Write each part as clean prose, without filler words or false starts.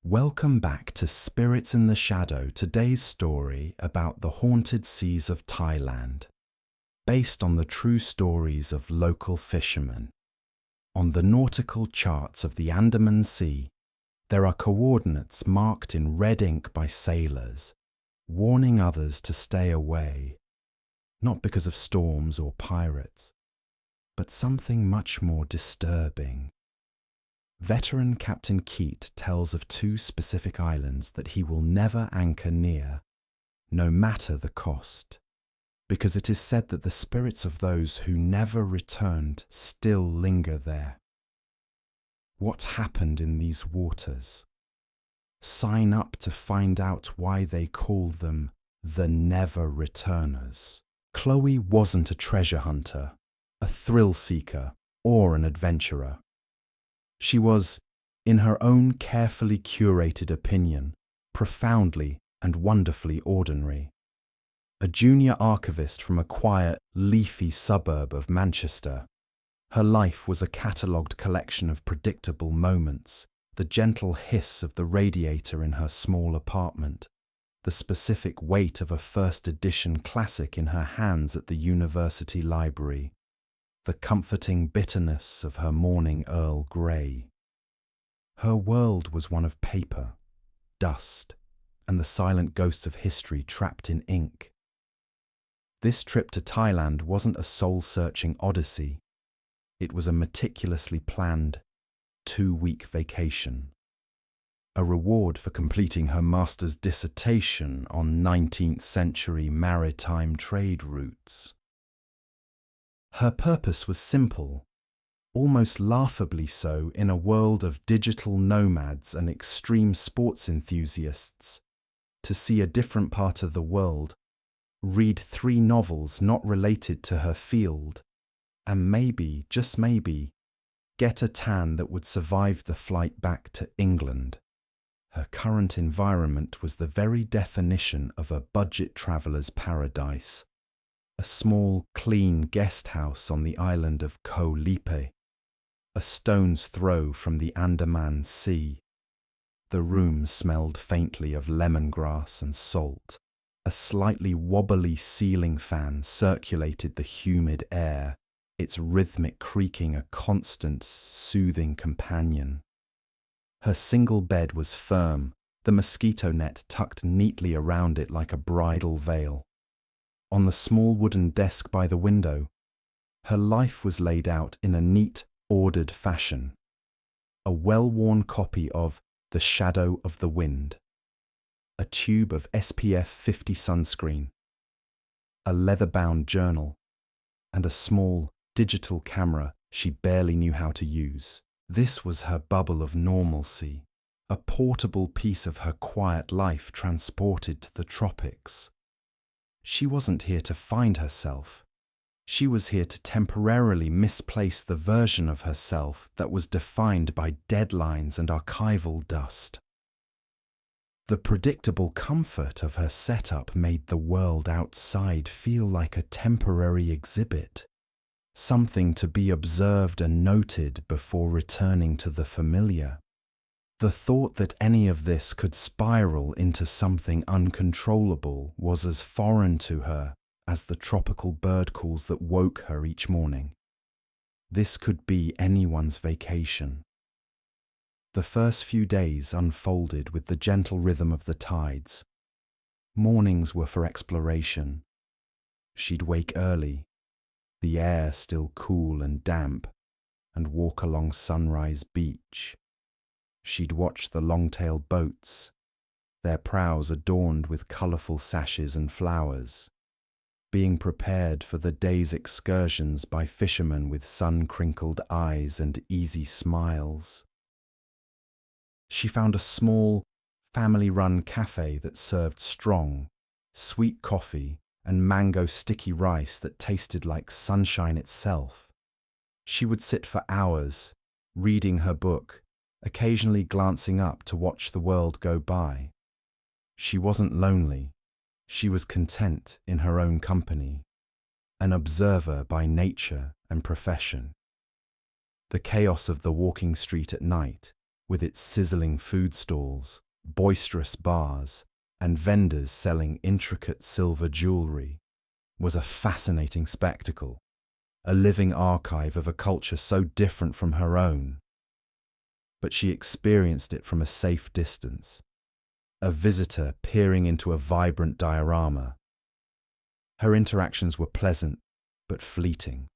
Welcome back to Spirits in the Shadow, today's story about the haunted seas of Thailand, based on the true stories of local fishermen. On the nautical charts of the Andaman Sea, there are coordinates marked in red ink by sailors, warning others to stay away, not because of storms or pirates, but something much more disturbing. Veteran Captain Keat tells of two specific islands that he will never anchor near, no matter the cost, because it is said that the spirits of those who never returned still linger there. What happened in these waters? Sign up to find out why they call them the Never Returners. Chloe wasn't a treasure hunter, a thrill seeker, or an adventurer. She was, in her own carefully curated opinion, profoundly and wonderfully ordinary. A junior archivist from a quiet, leafy suburb of Manchester, her life was a catalogued collection of predictable moments, the gentle hiss of the radiator in her small apartment, the specific weight of a first-edition classic in her hands at the university library, the comforting bitterness of her morning Earl Grey. Her world was one of paper, dust, and the silent ghosts of history trapped in ink. This trip to Thailand wasn't a soul-searching odyssey. It was a meticulously planned, 2-week vacation. A reward for completing her master's dissertation on 19th century maritime trade routes. Her purpose was simple, almost laughably so in a world of digital nomads and extreme sports enthusiasts, to see a different part of the world, read 3 novels not related to her field, and maybe, just maybe, get a tan that would survive the flight back to England. Her current environment was the very definition of a budget traveller's paradise. A small, clean guest house on the island of Koh Lipe, a stone's throw from the Andaman Sea. The room smelled faintly of lemongrass and salt. A slightly wobbly ceiling fan circulated the humid air, its rhythmic creaking a constant, soothing companion. Her single bed was firm, the mosquito net tucked neatly around it like a bridal veil. On the small wooden desk by the window, her life was laid out in a neat, ordered fashion. A well-worn copy of The Shadow of the Wind, a tube of SPF 50 sunscreen, a leather-bound journal, and a small, digital camera she barely knew how to use. This was her bubble of normalcy, a portable piece of her quiet life transported to the tropics. She wasn't here to find herself. She was here to temporarily misplace the version of herself that was defined by deadlines and archival dust. The predictable comfort of her setup made the world outside feel like a temporary exhibit, something to be observed and noted before returning to the familiar. The thought that any of this could spiral into something uncontrollable was as foreign to her as the tropical bird calls that woke her each morning. This could be anyone's vacation. The first few days unfolded with the gentle rhythm of the tides. Mornings were for exploration. She'd wake early, the air still cool and damp, and walk along Sunrise Beach. She'd watch the long-tailed boats, their prows adorned with colourful sashes and flowers, being prepared for the day's excursions by fishermen with sun-crinkled eyes and easy smiles. She found a small, family-run cafe that served strong, sweet coffee and mango sticky rice that tasted like sunshine itself. She would sit for hours, reading her book, occasionally glancing up to watch the world go by. She wasn't lonely. She was content in her own company, an observer by nature and profession. The chaos of the walking street at night, with its sizzling food stalls, boisterous bars, and vendors selling intricate silver jewelry, was a fascinating spectacle, a living archive of a culture so different from her own. But she experienced it from a safe distance, a visitor peering into a vibrant diorama. Her interactions were pleasant but fleeting.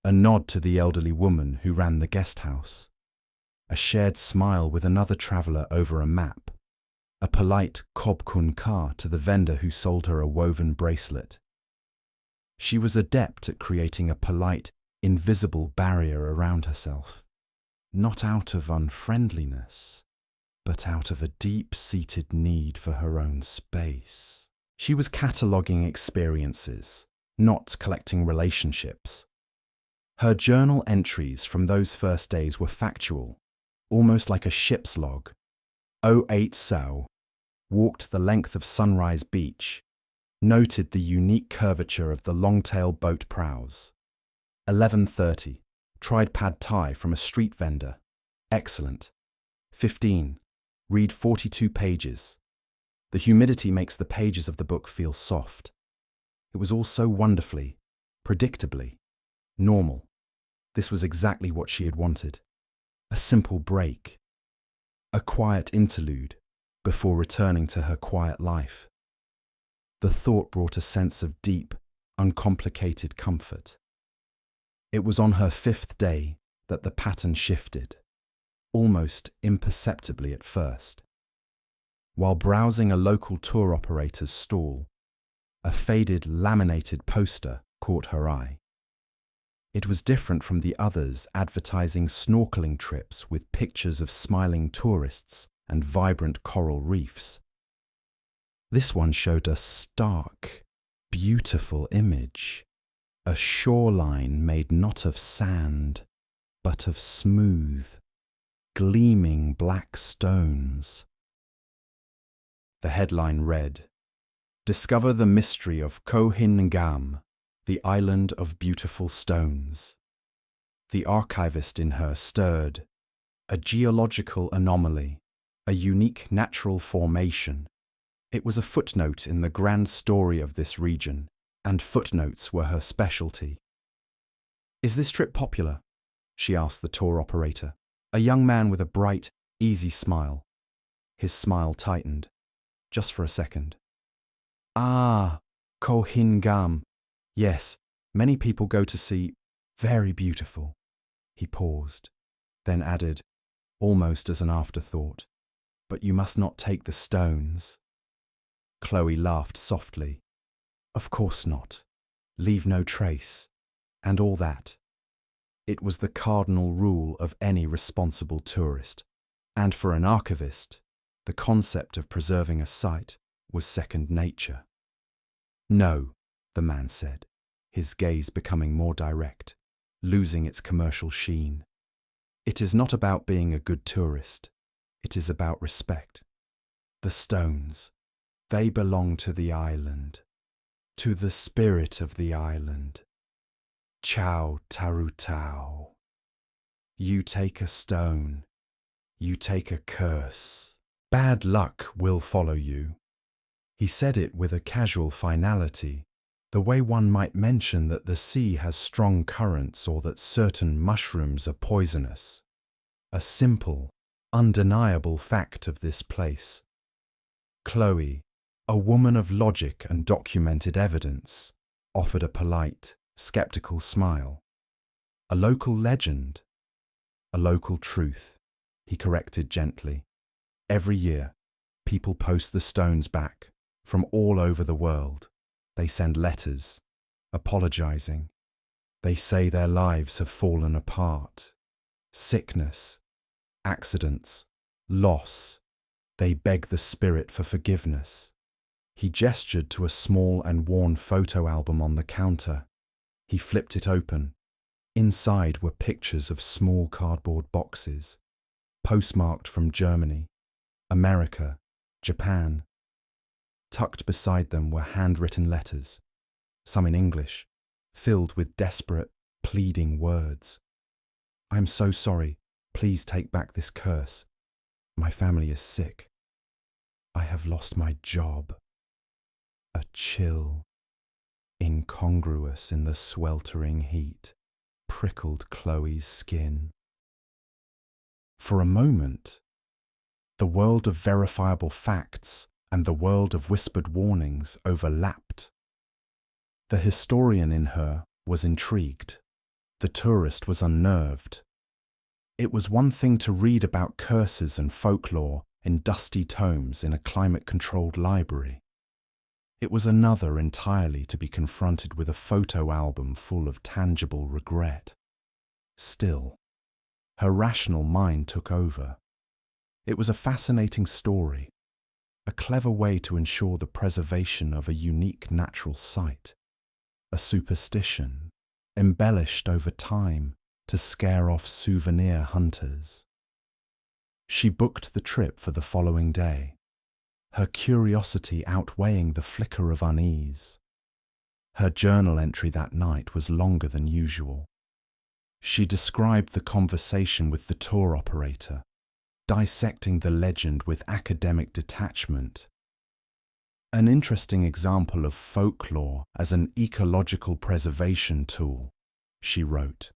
A nod to the elderly woman who ran the guest house, a shared smile with another traveller over a map, a polite kob kun ka to the vendor who sold her a woven bracelet. She was adept at creating a polite, invisible barrier around herself, not out of unfriendliness, but out of a deep-seated need for her own space. She was cataloguing experiences, not collecting relationships. Her journal entries from those first days were factual, almost like a ship's log. 08 Sao walked the length of Sunrise Beach, noted the unique curvature of the long-tail boat prows. 11:30, tried pad thai from a street vendor. Excellent. 15, read 42 pages. The humidity makes the pages of the book feel soft. It was all so wonderfully, predictably, normal. This was exactly what she had wanted. A simple break. A quiet interlude before returning to her quiet life. The thought brought a sense of deep, uncomplicated comfort. It was on her 5th day that the pattern shifted, almost imperceptibly at first. While browsing a local tour operator's stall, a faded laminated poster caught her eye. It was different from the others advertising snorkeling trips with pictures of smiling tourists and vibrant coral reefs. This one showed a stark, beautiful image, a shoreline made not of sand, but of smooth, gleaming black stones. The headline read, "Discover the mystery of Koh Hin Ngam, the island of beautiful stones." The archivist in her stirred. A geological anomaly, a unique natural formation. It was a footnote in the grand story of this region, and footnotes were her specialty. "Is this trip popular?" she asked the tour operator, a young man with a bright, easy smile. His smile tightened, just for a second. "Ah, Koh Hin Ngam. Yes, many people go to see. Very beautiful." He paused, then added, almost as an afterthought, "But you must not take the stones." Chloe laughed softly. "Of course not. Leave no trace, and all that." It was the cardinal rule of any responsible tourist, and for an archivist, the concept of preserving a site was second nature. "No," the man said, his gaze becoming more direct, losing its commercial sheen. "It is not about being a good tourist. It is about respect. The stones, they belong to the island, to the spirit of the island. Ciao taru tau. You take a stone, you take a curse. Bad luck will follow you." He said it with a casual finality, the way one might mention that the sea has strong currents or that certain mushrooms are poisonous. A simple, undeniable fact of this place. Chloe, a woman of logic and documented evidence, offered a polite, skeptical smile. "A local legend, a local truth," he corrected gently. "Every year, people post the stones back from all over the world. They send letters, apologizing. They say their lives have fallen apart. Sickness, accidents, loss. They beg the spirit for forgiveness." He gestured to a small and worn photo album on the counter. He flipped it open. Inside were pictures of small cardboard boxes, postmarked from Germany, America, Japan. Tucked beside them were handwritten letters, some in English, filled with desperate, pleading words. "I'm so sorry. Please take back this curse. My family is sick. I have lost my job. A chill, incongruous in the sweltering heat, prickled Chloe's skin. For a moment, the world of verifiable facts and the world of whispered warnings overlapped. The historian in her was intrigued. The tourist was unnerved. It was one thing to read about curses and folklore in dusty tomes in a climate-controlled library. It was another entirely to be confronted with a photo album full of tangible regret. Still, her rational mind took over. It was a fascinating story, a clever way to ensure the preservation of a unique natural site, a superstition embellished over time to scare off souvenir hunters. She booked the trip for the following day, her curiosity outweighing the flicker of unease. Her journal entry that night was longer than usual. She described the conversation with the tour operator, dissecting the legend with academic detachment. An interesting example of folklore as an ecological preservation tool, she wrote.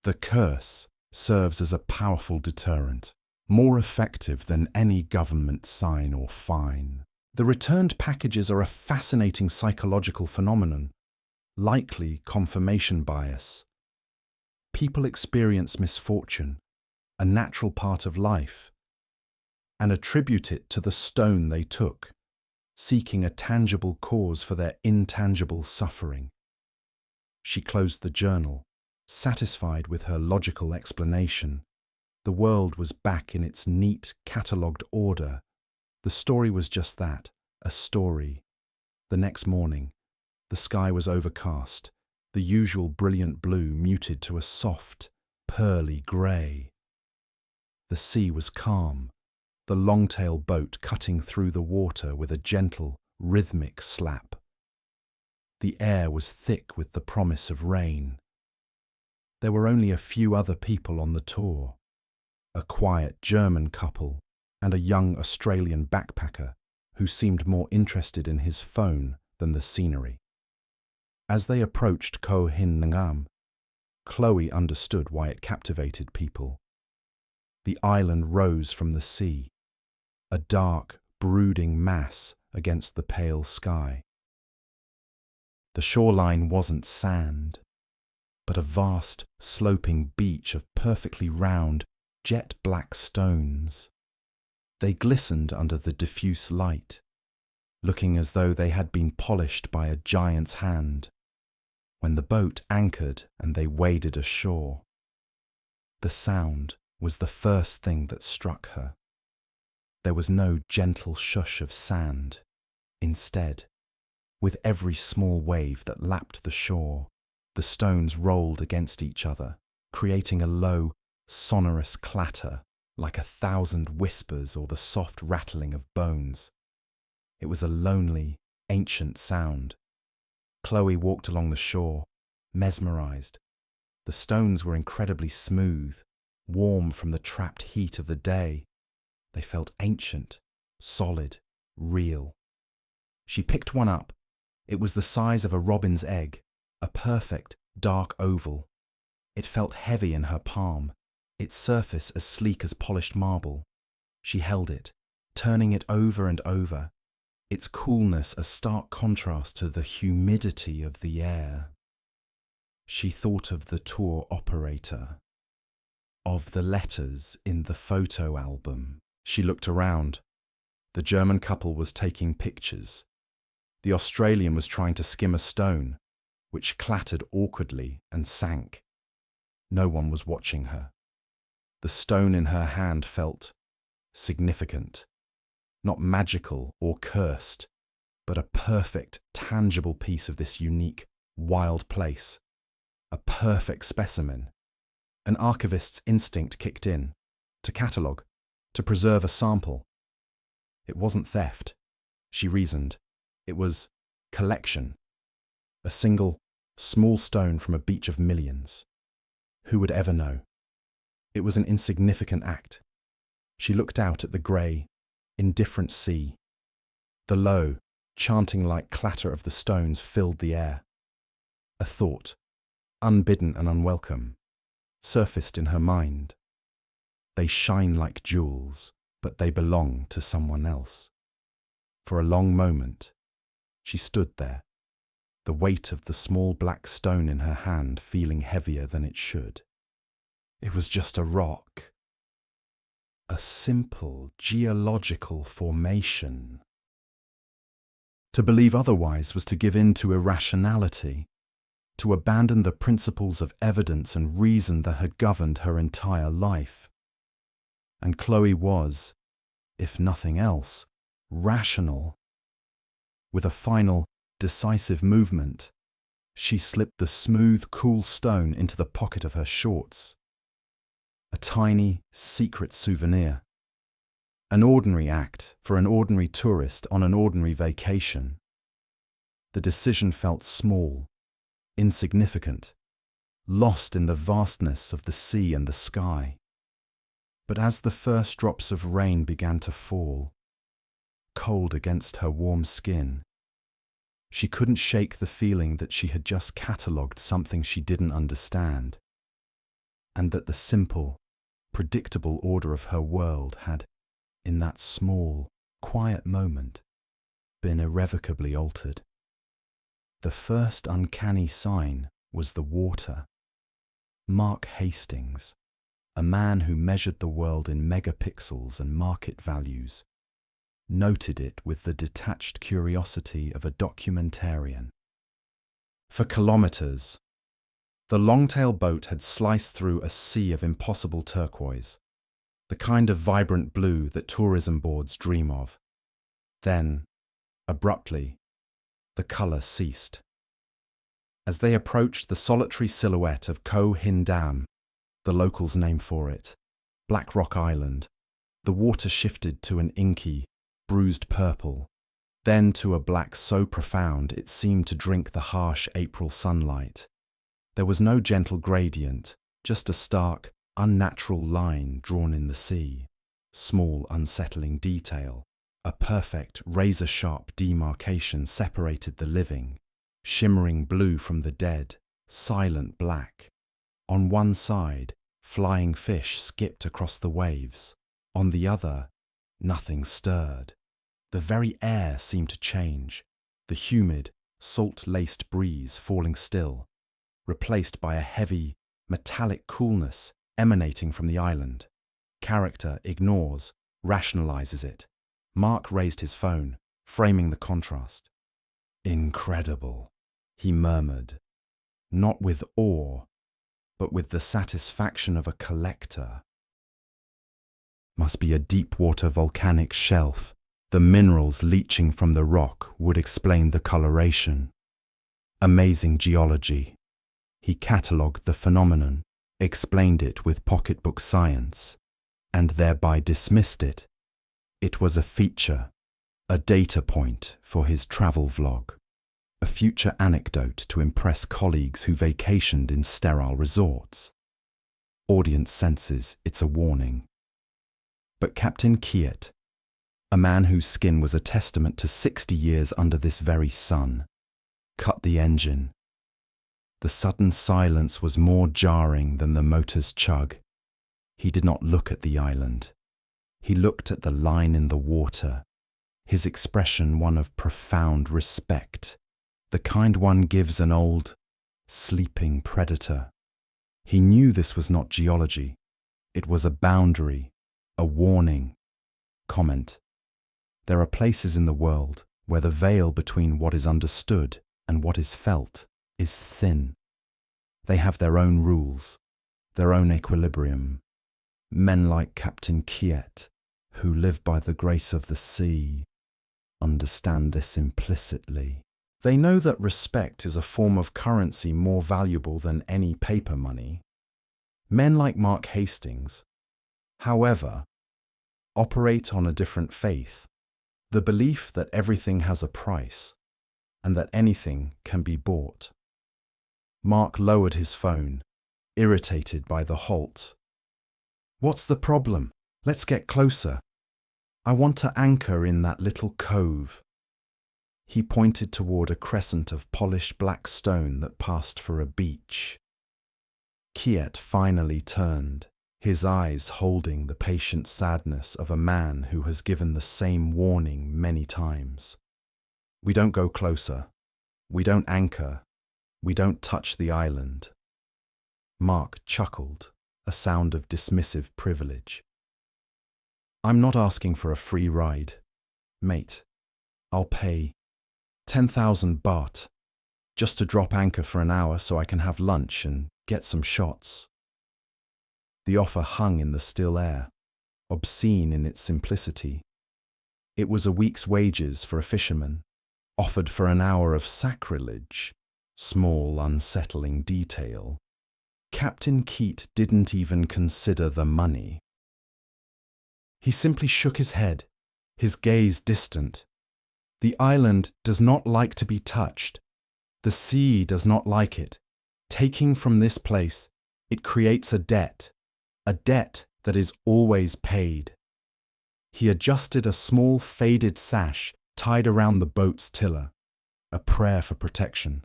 The curse serves as a powerful deterrent, more effective than any government sign or fine. The returned packages are a fascinating psychological phenomenon, likely confirmation bias. People experience misfortune, a natural part of life, and attribute it to the stone they took, seeking a tangible cause for their intangible suffering. She closed the journal, satisfied with her logical explanation. The world was back in its neat, catalogued order. The story was just that, a story. The next morning, the sky was overcast, the usual brilliant blue muted to a soft, pearly grey. The sea was calm, the long-tail boat cutting through the water with a gentle, rhythmic slap. The air was thick with the promise of rain. There were only a few other people on the tour. A quiet German couple and a young Australian backpacker who seemed more interested in his phone than the scenery. As they approached Koh Hin Ngam, Chloe understood why it captivated people. The island rose from the sea, a dark, brooding mass against the pale sky. The shoreline wasn't sand, but a vast, sloping beach of perfectly round, jet-black stones. They glistened under the diffuse light, looking as though they had been polished by a giant's hand. When the boat anchored and they waded ashore, the sound was the first thing that struck her. There was no gentle shush of sand. Instead, with every small wave that lapped the shore, the stones rolled against each other, creating a low, sonorous clatter like 1,000 whispers or the soft rattling of bones. It was a lonely, ancient sound. Chloe walked along the shore, mesmerized. The stones were incredibly smooth, warm from the trapped heat of the day. They felt ancient, solid, real. She picked one up. It was the size of a robin's egg, a perfect, dark oval. It felt heavy in her palm, its surface as sleek as polished marble. She held it, turning it over and over, its coolness a stark contrast to the humidity of the air. She thought of the tour operator, of the letters in the photo album. She looked around. The German couple was taking pictures. The Australian was trying to skim a stone, which clattered awkwardly and sank. No one was watching her. The stone in her hand felt significant, not magical or cursed, but a perfect, tangible piece of this unique, wild place. A perfect specimen. An archivist's instinct kicked in, to catalogue, to preserve a sample. It wasn't theft, she reasoned. It was collection. A single, small stone from a beach of millions. Who would ever know? It was an insignificant act. She looked out at the grey, indifferent sea. The low, chanting-like clatter of the stones filled the air. A thought, unbidden and unwelcome, surfaced in her mind. They shine like jewels, but they belong to someone else. For a long moment, she stood there, the weight of the small black stone in her hand feeling heavier than it should. It was just a rock. A simple geological formation. To believe otherwise was to give in to irrationality, to abandon the principles of evidence and reason that had governed her entire life. And Chloe was, if nothing else, rational. With a final, decisive movement, she slipped the smooth, cool stone into the pocket of her shorts. A tiny, secret souvenir. An ordinary act for an ordinary tourist on an ordinary vacation. The decision felt small, insignificant, lost in the vastness of the sea and the sky. But as the first drops of rain began to fall, cold against her warm skin, she couldn't shake the feeling that she had just catalogued something she didn't understand, and that the simple, predictable order of her world had, in that small, quiet moment, been irrevocably altered. The first uncanny sign was the water. Mark Hastings, a man who measured the world in megapixels and market values, noted it with the detached curiosity of a documentarian. For kilometers, the longtail boat had sliced through a sea of impossible turquoise, the kind of vibrant blue that tourism boards dream of. Then, abruptly, the colour ceased. As they approached the solitary silhouette of Koh Hin Ngam, the locals' name for it, Black Rock Island, the water shifted to an inky, bruised purple, then to a black so profound it seemed to drink the harsh April sunlight. There was no gentle gradient, just a stark, unnatural line drawn in the sea, small unsettling detail. A perfect, razor-sharp demarcation separated the living, shimmering blue from the dead, silent black. On one side, flying fish skipped across the waves. On the other, nothing stirred. The very air seemed to change, the humid, salt-laced breeze falling still, replaced by a heavy, metallic coolness emanating from the island. Character ignores, rationalizes it. Mark raised his phone, framing the contrast. "Incredible," he murmured, not with awe, but with the satisfaction of a collector. Must be a deep-water volcanic shelf. The minerals leaching from the rock would explain the coloration. Amazing geology. He catalogued the phenomenon, explained it with pocketbook science, and thereby dismissed it. It was a feature, a data point for his travel vlog, a future anecdote to impress colleagues who vacationed in sterile resorts. Audience senses it's a warning. But Captain Kiet, a man whose skin was a testament to 60 years under this very sun, cut the engine. The sudden silence was more jarring than the motor's chug. He did not look at the island. He looked at the line in the water, his expression one of profound respect, the kind one gives an old, sleeping predator. He knew this was not geology. It was a boundary, a warning. Comment. There are places in the world where the veil between what is understood and what is felt is thin. They have their own rules, their own equilibrium. Men like Captain Kiet, who live by the grace of the sea, understand this implicitly. They know that respect is a form of currency more valuable than any paper money. Men like Mark Hastings, however, operate on a different faith, the belief that everything has a price and that anything can be bought. Mark lowered his phone, irritated by the halt. What's the problem? Let's get closer. I want to anchor in that little cove. He pointed toward a crescent of polished black stone that passed for a beach. Kiet finally turned, his eyes holding the patient sadness of a man who has given the same warning many times. We don't go closer. We don't anchor. We don't touch the island. Mark chuckled, a sound of dismissive privilege. I'm not asking for a free ride. Mate, I'll pay 10,000 baht just to drop anchor for an hour so I can have lunch and get some shots. The offer hung in the still air, obscene in its simplicity. It was a week's wages for a fisherman, offered for an hour of sacrilege, small unsettling detail. Captain Keat didn't even consider the money. He simply shook his head, his gaze distant. The island does not like to be touched. The sea does not like it. Taking from this place, it creates a debt that is always paid. He adjusted a small faded sash tied around the boat's tiller, a prayer for protection.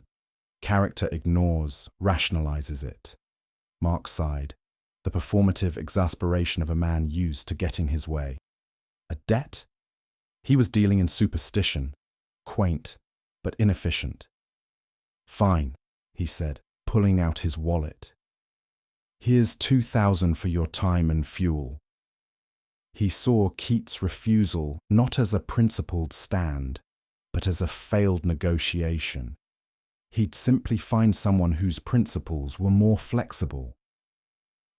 Character ignores, rationalizes it. Mark sighed, the performative exasperation of a man used to getting his way. A debt? He was dealing in superstition, quaint, but inefficient. Fine, he said, pulling out his wallet. Here's 2,000 for your time and fuel. He saw Keat's refusal not as a principled stand, but as a failed negotiation. He'd simply find someone whose principles were more flexible.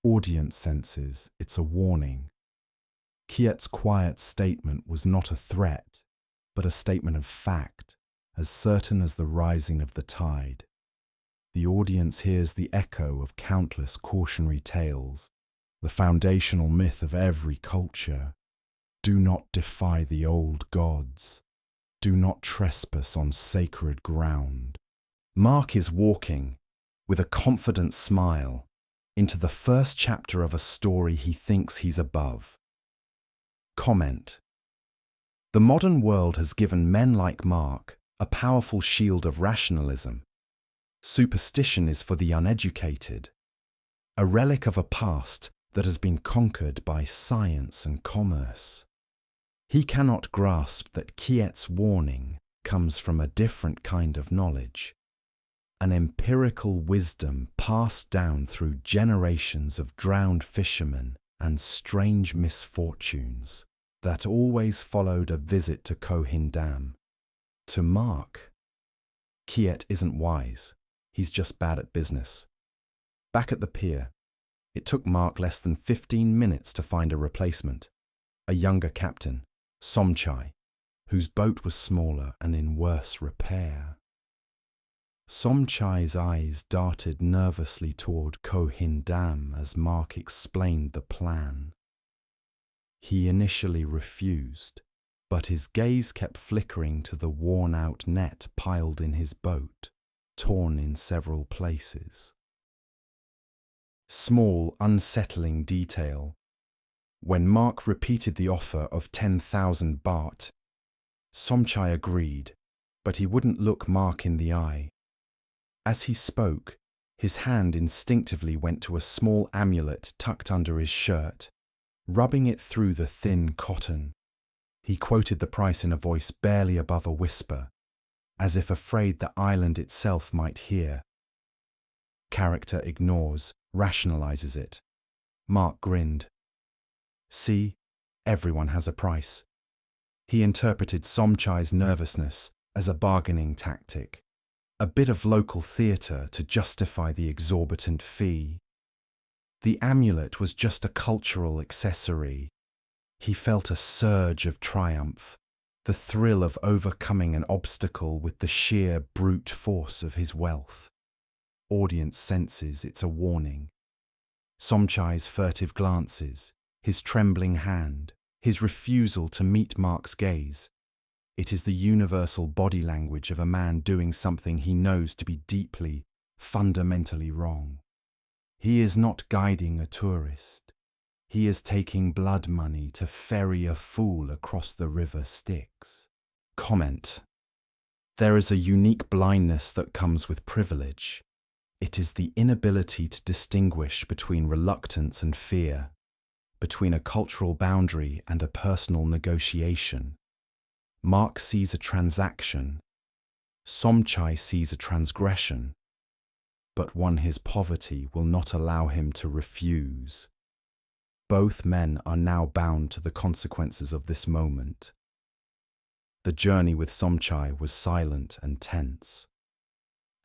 Audience senses it's a warning. Kiet's quiet statement was not a threat, but a statement of fact, as certain as the rising of the tide. The audience hears the echo of countless cautionary tales, the foundational myth of every culture. Do not defy the old gods. Do not trespass on sacred ground. Mark is walking, with a confident smile, into the first chapter of a story he thinks he's above. Comment. The modern world has given men like Mark a powerful shield of rationalism. Superstition is for the uneducated, a relic of a past that has been conquered by science and commerce. He cannot grasp that Kiet's warning comes from a different kind of knowledge, an empirical wisdom passed down through generations of drowned fishermen and strange misfortunes that always followed a visit to Koh Hin Ngam. To Mark, Kiet isn't wise, he's just bad at business. Back at the pier, it took Mark less than 15 minutes to find a replacement, a younger captain, Somchai, whose boat was smaller and in worse repair. Somchai's eyes darted nervously toward Koh Hin Ngam as Mark explained the plan. He initially refused, but his gaze kept flickering to the worn-out net piled in his boat, torn in several places. Small, unsettling detail. When Mark repeated the offer of 10,000 baht, Somchai agreed, but he wouldn't look Mark in the eye. As he spoke, his hand instinctively went to a small amulet tucked under his shirt, rubbing it through the thin cotton. He quoted the price in a voice barely above a whisper, as if afraid the island itself might hear. Character ignores, rationalizes it. Mark grinned. See, everyone has a price. He interpreted Somchai's nervousness as a bargaining tactic, a bit of local theatre to justify the exorbitant fee. The amulet was just a cultural accessory. He felt a surge of triumph, the thrill of overcoming an obstacle with the sheer brute force of his wealth. Audience senses it's a warning. Somchai's furtive glances, his trembling hand, his refusal to meet Mark's gaze. It is the universal body language of a man doing something he knows to be deeply, fundamentally wrong. He is not guiding a tourist. He is taking blood money to ferry a fool across the river Styx. Comment. There is a unique blindness that comes with privilege. It is the inability to distinguish between reluctance and fear, between a cultural boundary and a personal negotiation. Mark sees a transaction. Somchai sees a transgression. But one his poverty will not allow him to refuse. Both men are now bound to the consequences of this moment. The journey with Somchai was silent and tense.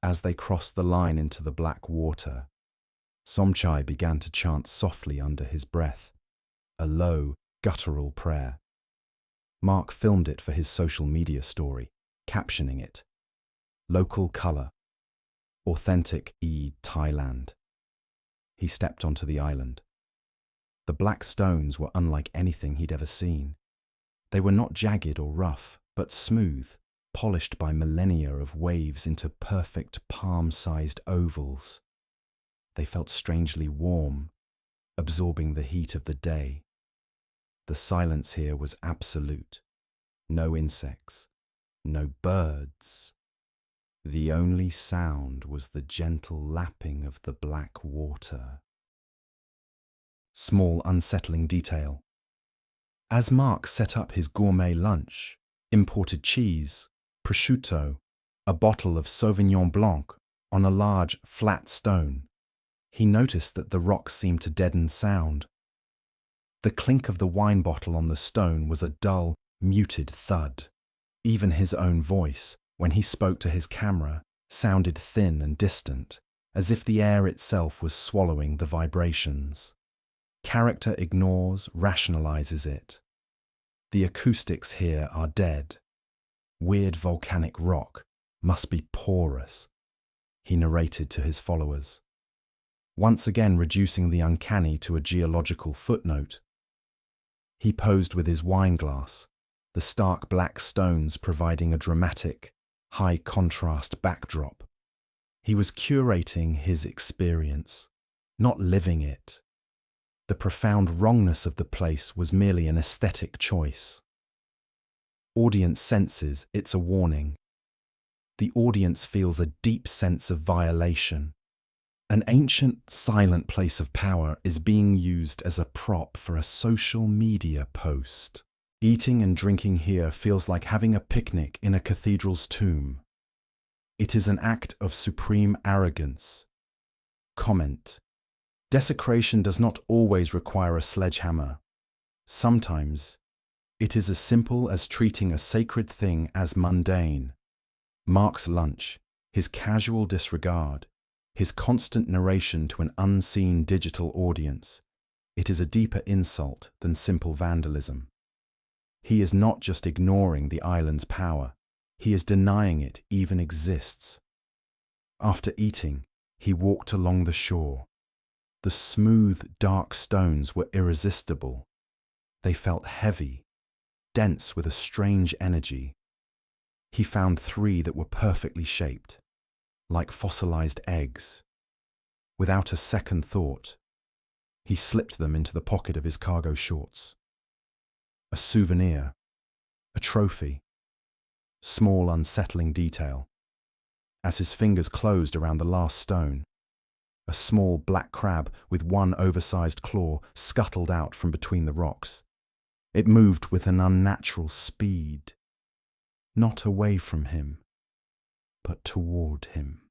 As they crossed the line into the black water, Somchai began to chant softly under his breath, a low, guttural prayer. Mark filmed it for his social media story, captioning it, "Local colour, authentic Thailand." He stepped onto the island. The black stones were unlike anything he'd ever seen. They were not jagged or rough, but smooth, polished by millennia of waves into perfect palm-sized ovals. They felt strangely warm, absorbing the heat of the day. The silence here was absolute. No insects, no birds. The only sound was the gentle lapping of the black water. Small unsettling detail. As Mark set up his gourmet lunch, imported cheese, prosciutto, a bottle of Sauvignon Blanc on a large, flat stone, he noticed that the rocks seemed to deaden sound. The clink of the wine bottle on the stone was a dull, muted thud. Even his own voice, when he spoke to his camera, sounded thin and distant, as if the air itself was swallowing the vibrations. Character ignores, rationalizes it. The acoustics here are dead. Weird volcanic rock must be porous, he narrated to his followers, once again reducing the uncanny to a geological footnote. He posed with his wine glass, the stark black stones providing a dramatic, high-contrast backdrop. He was curating his experience, not living it. The profound wrongness of the place was merely an aesthetic choice. Audience senses it's a warning. The audience feels a deep sense of violation. An ancient, silent place of power is being used as a prop for a social media post. Eating and drinking here feels like having a picnic in a cathedral's tomb. It is an act of supreme arrogance. Comment. Desecration does not always require a sledgehammer. Sometimes, it is as simple as treating a sacred thing as mundane. Mark's lunch, his casual disregard, his constant narration to an unseen digital audience, it is a deeper insult than simple vandalism. He is not just ignoring the island's power, he is denying it even exists. After eating, he walked along the shore. The smooth, dark stones were irresistible. They felt heavy, dense with a strange energy. He found 3 that were perfectly shaped, like fossilized eggs. Without a second thought, he slipped them into the pocket of his cargo shorts. A souvenir, a trophy, small unsettling detail. As his fingers closed around the last stone, a small black crab with one oversized claw scuttled out from between the rocks. It moved with an unnatural speed, not away from him, but toward him.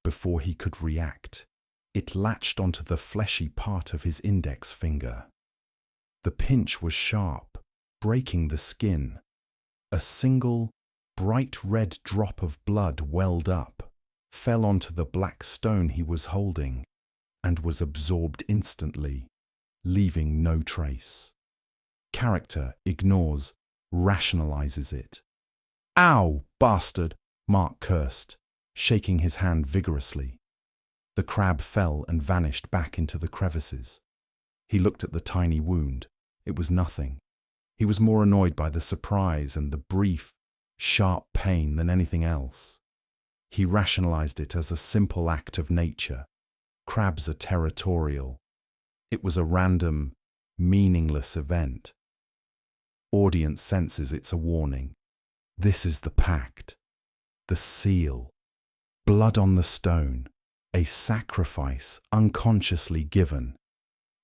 Before he could react, it latched onto the fleshy part of his index finger. The pinch was sharp, breaking the skin. A single, bright red drop of blood welled up, fell onto the black stone he was holding, and was absorbed instantly, leaving no trace. Character ignores, rationalizes it. "Ow, bastard!" Mark cursed, shaking his hand vigorously. The crab fell and vanished back into the crevices. He looked at the tiny wound. It was nothing. He was more annoyed by the surprise and the brief, sharp pain than anything else. He rationalized it as a simple act of nature. Crabs are territorial. It was a random, meaningless event. Audience senses it's a warning. This is the pact, the seal, blood on the stone, a sacrifice unconsciously given.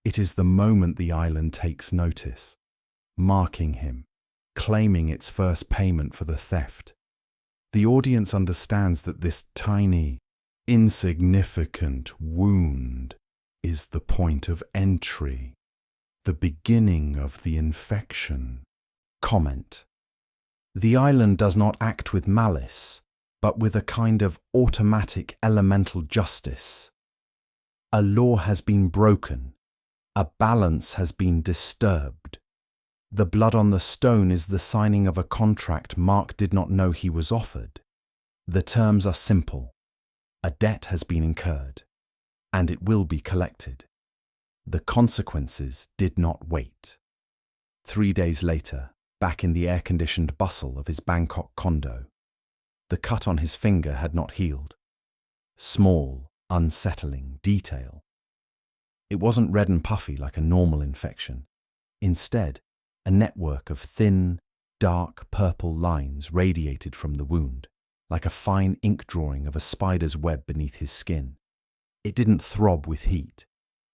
It is the moment the island takes notice, marking him, claiming its first payment for the theft. The audience understands that this tiny, insignificant wound is the point of entry, the beginning of the infection. Comment. The island does not act with malice, but with a kind of automatic elemental justice. A law has been broken. A balance has been disturbed. The blood on the stone is the signing of a contract Mark did not know he was offered. The terms are simple. A debt has been incurred, and it will be collected. The consequences did not wait. 3 days later, back in the air-conditioned bustle of his Bangkok condo, the cut on his finger had not healed. Small, unsettling detail. It wasn't red and puffy like a normal infection. Instead, a network of thin, dark purple lines radiated from the wound, like a fine ink drawing of a spider's web beneath his skin. It didn't throb with heat.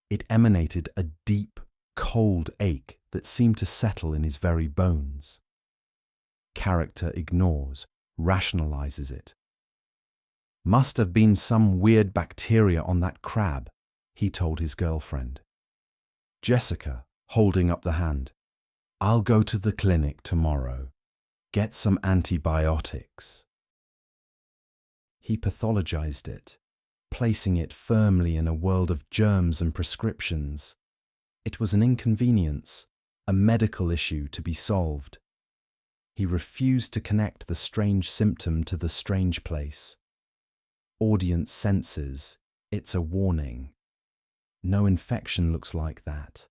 It emanated a deep, cold ache that seemed to settle in his very bones. Character ignores, rationalizes it. Must have been some weird bacteria on that crab, he told his girlfriend. Jessica, holding up the hand. I'll go to the clinic tomorrow. Get some antibiotics. He pathologized it, placing it firmly in a world of germs and prescriptions. It was an inconvenience, a medical issue to be solved. He refused to connect the strange symptom to the strange place. Audience senses, it's a warning. No infection looks like that.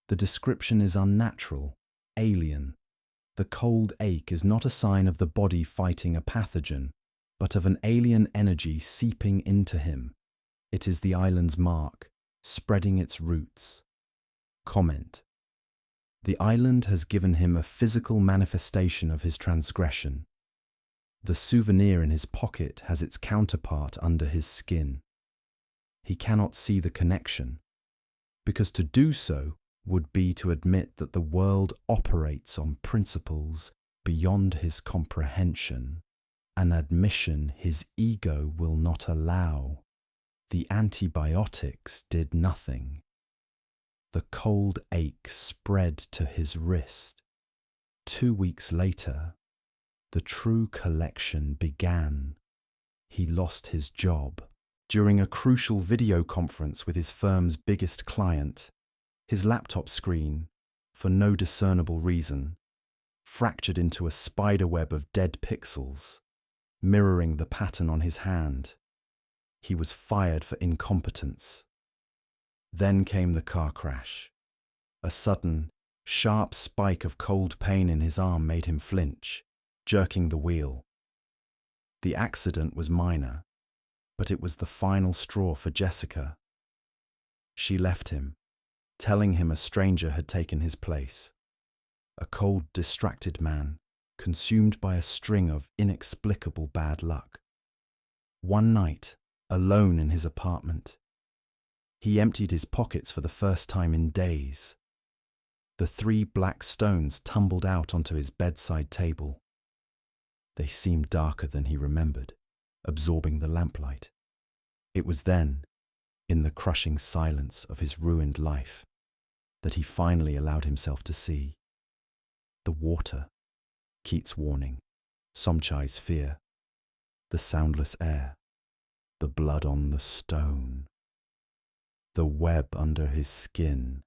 The description is unnatural, alien. The cold ache is not a sign of the body fighting a pathogen, but of an alien energy seeping into him. It is the island's mark, spreading its roots. Comment. The island has given him a physical manifestation of his transgression. The souvenir in his pocket has its counterpart under his skin. He cannot see the connection, because to do so would be to admit that the world operates on principles beyond his comprehension, an admission his ego will not allow. The antibiotics did nothing. The cold ache spread to his wrist. 2 weeks later, the true collection began. He lost his job. During a crucial video conference with his firm's biggest client, his laptop screen, for no discernible reason, fractured into a spiderweb of dead pixels, mirroring the pattern on his hand. He was fired for incompetence. Then came the car crash. A sudden, sharp spike of cold pain in his arm made him flinch, jerking the wheel. The accident was minor, but it was the final straw for Jessica. She left him, telling him a stranger had taken his place. A cold, distracted man, consumed by a string of inexplicable bad luck. One night, alone in his apartment, he emptied his pockets for the first time in days. The 3 black stones tumbled out onto his bedside table. They seemed darker than he remembered, absorbing the lamplight. It was then, in the crushing silence of his ruined life, that he finally allowed himself to see. The water, Keats' warning, Somchai's fear, the soundless air, the blood on the stone, the web under his skin.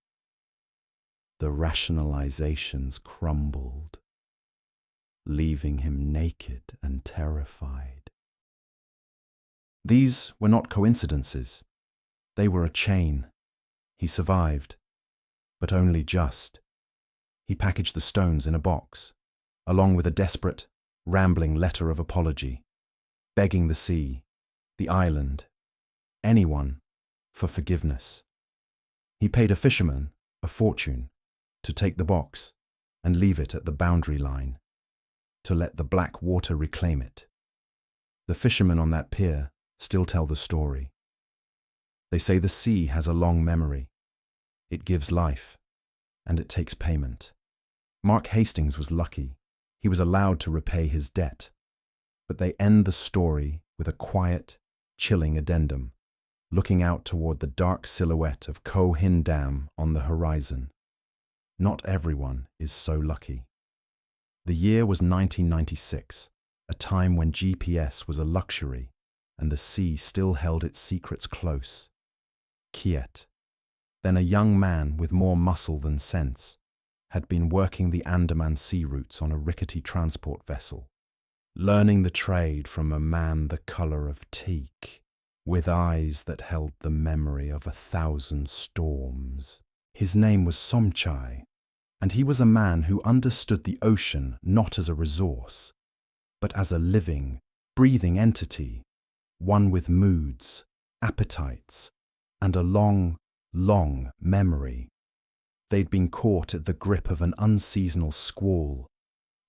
The rationalizations crumbled, leaving him naked and terrified. These were not coincidences. They were a chain. He survived, but only just. He packaged the stones in a box, along with a desperate, rambling letter of apology, begging the sea, the island, anyone, for forgiveness. He paid a fisherman a fortune to take the box and leave it at the boundary line, to let the black water reclaim it. The fishermen on that pier still tell the story. They say the sea has a long memory. It gives life, and it takes payment. Mark Hastings was lucky. He was allowed to repay his debt. But they end the story with a quiet, chilling addendum, looking out toward the dark silhouette of Koh Hin Ngam on the horizon. Not everyone is so lucky. The year was 1996, a time when GPS was a luxury and the sea still held its secrets close. Kiet, then a young man with more muscle than sense, had been working the Andaman Sea routes on a rickety transport vessel, learning the trade from a man the colour of teak, with eyes that held the memory of 1,000 storms. His name was Somchai, and he was a man who understood the ocean not as a resource, but as a living, breathing entity, one with moods, appetites, and a long, long memory. They'd been caught at the grip of an unseasonal squall,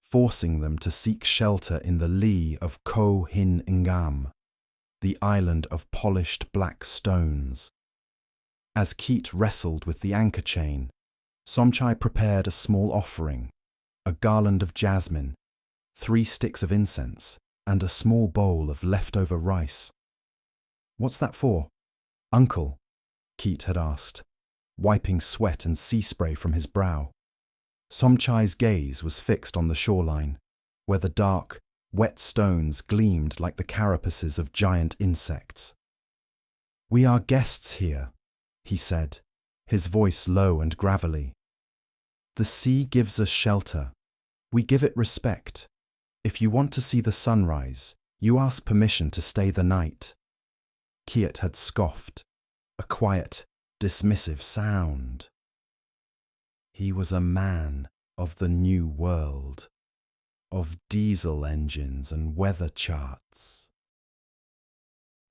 forcing them to seek shelter in the lee of Koh Hin Ngam, the island of polished black stones. As Keat wrestled with the anchor chain, Somchai prepared a small offering, a garland of jasmine, 3 sticks of incense, and a small bowl of leftover rice. "What's that for, Uncle?" Keat had asked, wiping sweat and sea spray from his brow. Somchai's gaze was fixed on the shoreline, where the dark, wet stones gleamed like the carapaces of giant insects. "We are guests here," he said, his voice low and gravelly. "The sea gives us shelter. We give it respect. If you want to see the sunrise, you ask permission to stay the night." Kiet had scoffed, a quiet, dismissive sound. He was a man of the new world, of diesel engines and weather charts.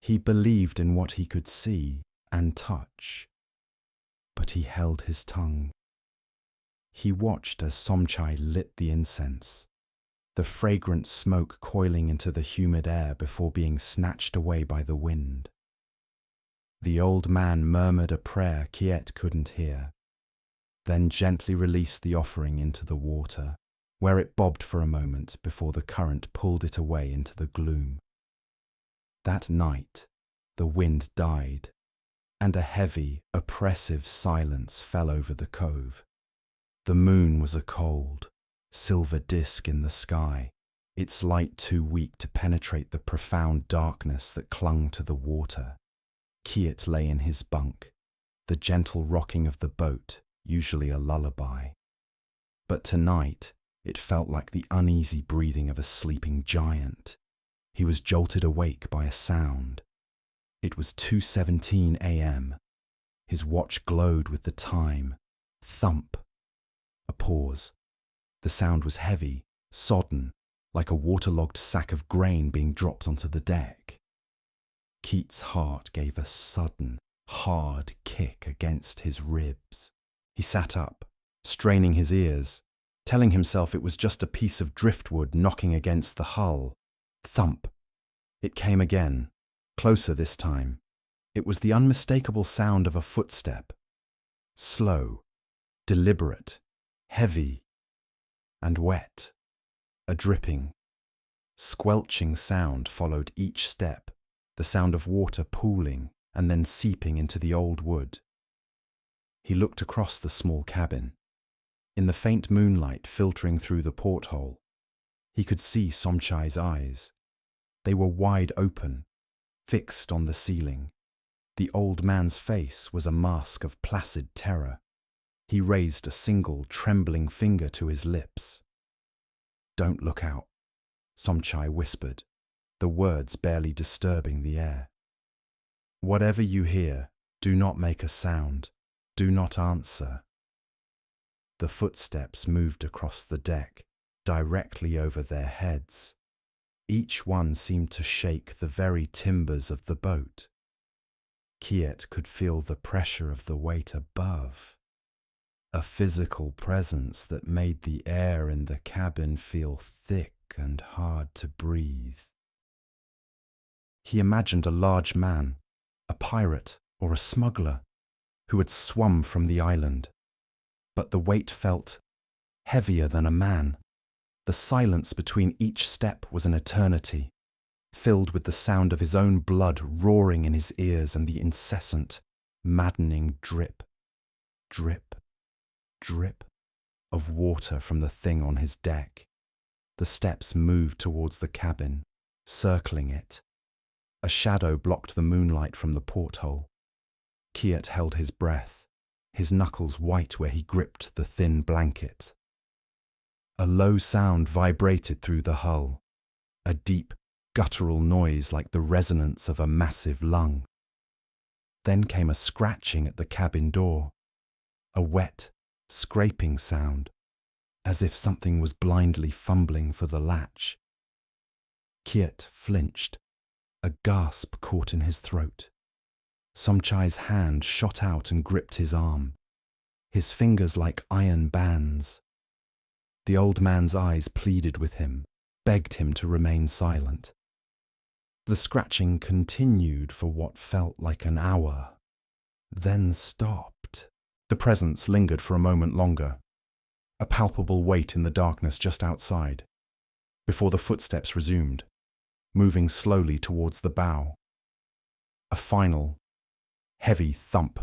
He believed in what he could see and touch, but he held his tongue. He watched as Somchai lit the incense, the fragrant smoke coiling into the humid air before being snatched away by the wind. The old man murmured a prayer Kiet couldn't hear, then gently released the offering into the water, where it bobbed for a moment before the current pulled it away into the gloom. That night, the wind died, and a heavy, oppressive silence fell over the cove. The moon was a cold, silver disk in the sky, its light too weak to penetrate the profound darkness that clung to the water. Kiet lay in his bunk, the gentle rocking of the boat, usually a lullaby. But tonight, it felt like the uneasy breathing of a sleeping giant. He was jolted awake by a sound. It was 2:17 a.m. His watch glowed with the time. Thump. A pause. The sound was heavy, sodden, like a waterlogged sack of grain being dropped onto the deck. Keat's heart gave a sudden, hard kick against his ribs. He sat up, straining his ears, telling himself it was just a piece of driftwood knocking against the hull. Thump. It came again, closer this time. It was the unmistakable sound of a footstep. Slow, deliberate, heavy, and wet. A dripping, squelching sound followed each step, the sound of water pooling and then seeping into the old wood. He looked across the small cabin. In the faint moonlight filtering through the porthole, he could see Somchai's eyes. They were wide open, fixed on the ceiling. The old man's face was a mask of placid terror. He raised a single trembling finger to his lips. "Don't look out," Somchai whispered, the words barely disturbing the air. "Whatever you hear, do not make a sound. Do not answer." The footsteps moved across the deck, directly over their heads. Each one seemed to shake the very timbers of the boat. Kiet could feel the pressure of the weight above, a physical presence that made the air in the cabin feel thick and hard to breathe. He imagined a large man, a pirate or a smuggler, who had swum from the island, but the weight felt heavier than a man. The silence between each step was an eternity, filled with the sound of his own blood roaring in his ears and the incessant, maddening drip, drip, drip of water from the thing on his deck. The steps moved towards the cabin, circling it. A shadow blocked the moonlight from the porthole. Kiet held his breath, his knuckles white where he gripped the thin blanket. A low sound vibrated through the hull, a deep, guttural noise like the resonance of a massive lung. Then came a scratching at the cabin door, a wet, scraping sound, as if something was blindly fumbling for the latch. Kiet flinched, a gasp caught in his throat. Somchai's hand shot out and gripped his arm, his fingers like iron bands. The old man's eyes pleaded with him, begged him to remain silent. The scratching continued for what felt like an hour, then stopped. The presence lingered for a moment longer, a palpable weight in the darkness just outside, before the footsteps resumed, moving slowly towards the bow. A final, heavy thump,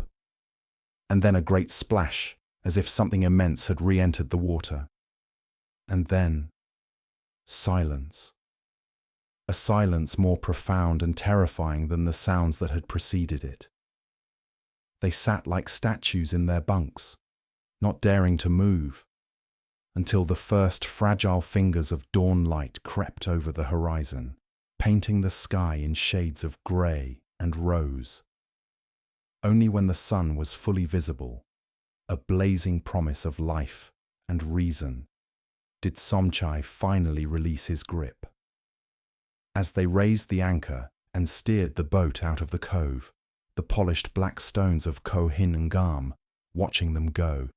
and then a great splash, as if something immense had re-entered the water. And then, silence. A silence more profound and terrifying than the sounds that had preceded it. They sat like statues in their bunks, not daring to move, until the first fragile fingers of dawn light crept over the horizon, painting the sky in shades of grey and rose. Only when the sun was fully visible, a blazing promise of life and reason, did Somchai finally release his grip. As they raised the anchor and steered the boat out of the cove, the polished black stones of Koh Hin Ngam, watching them go,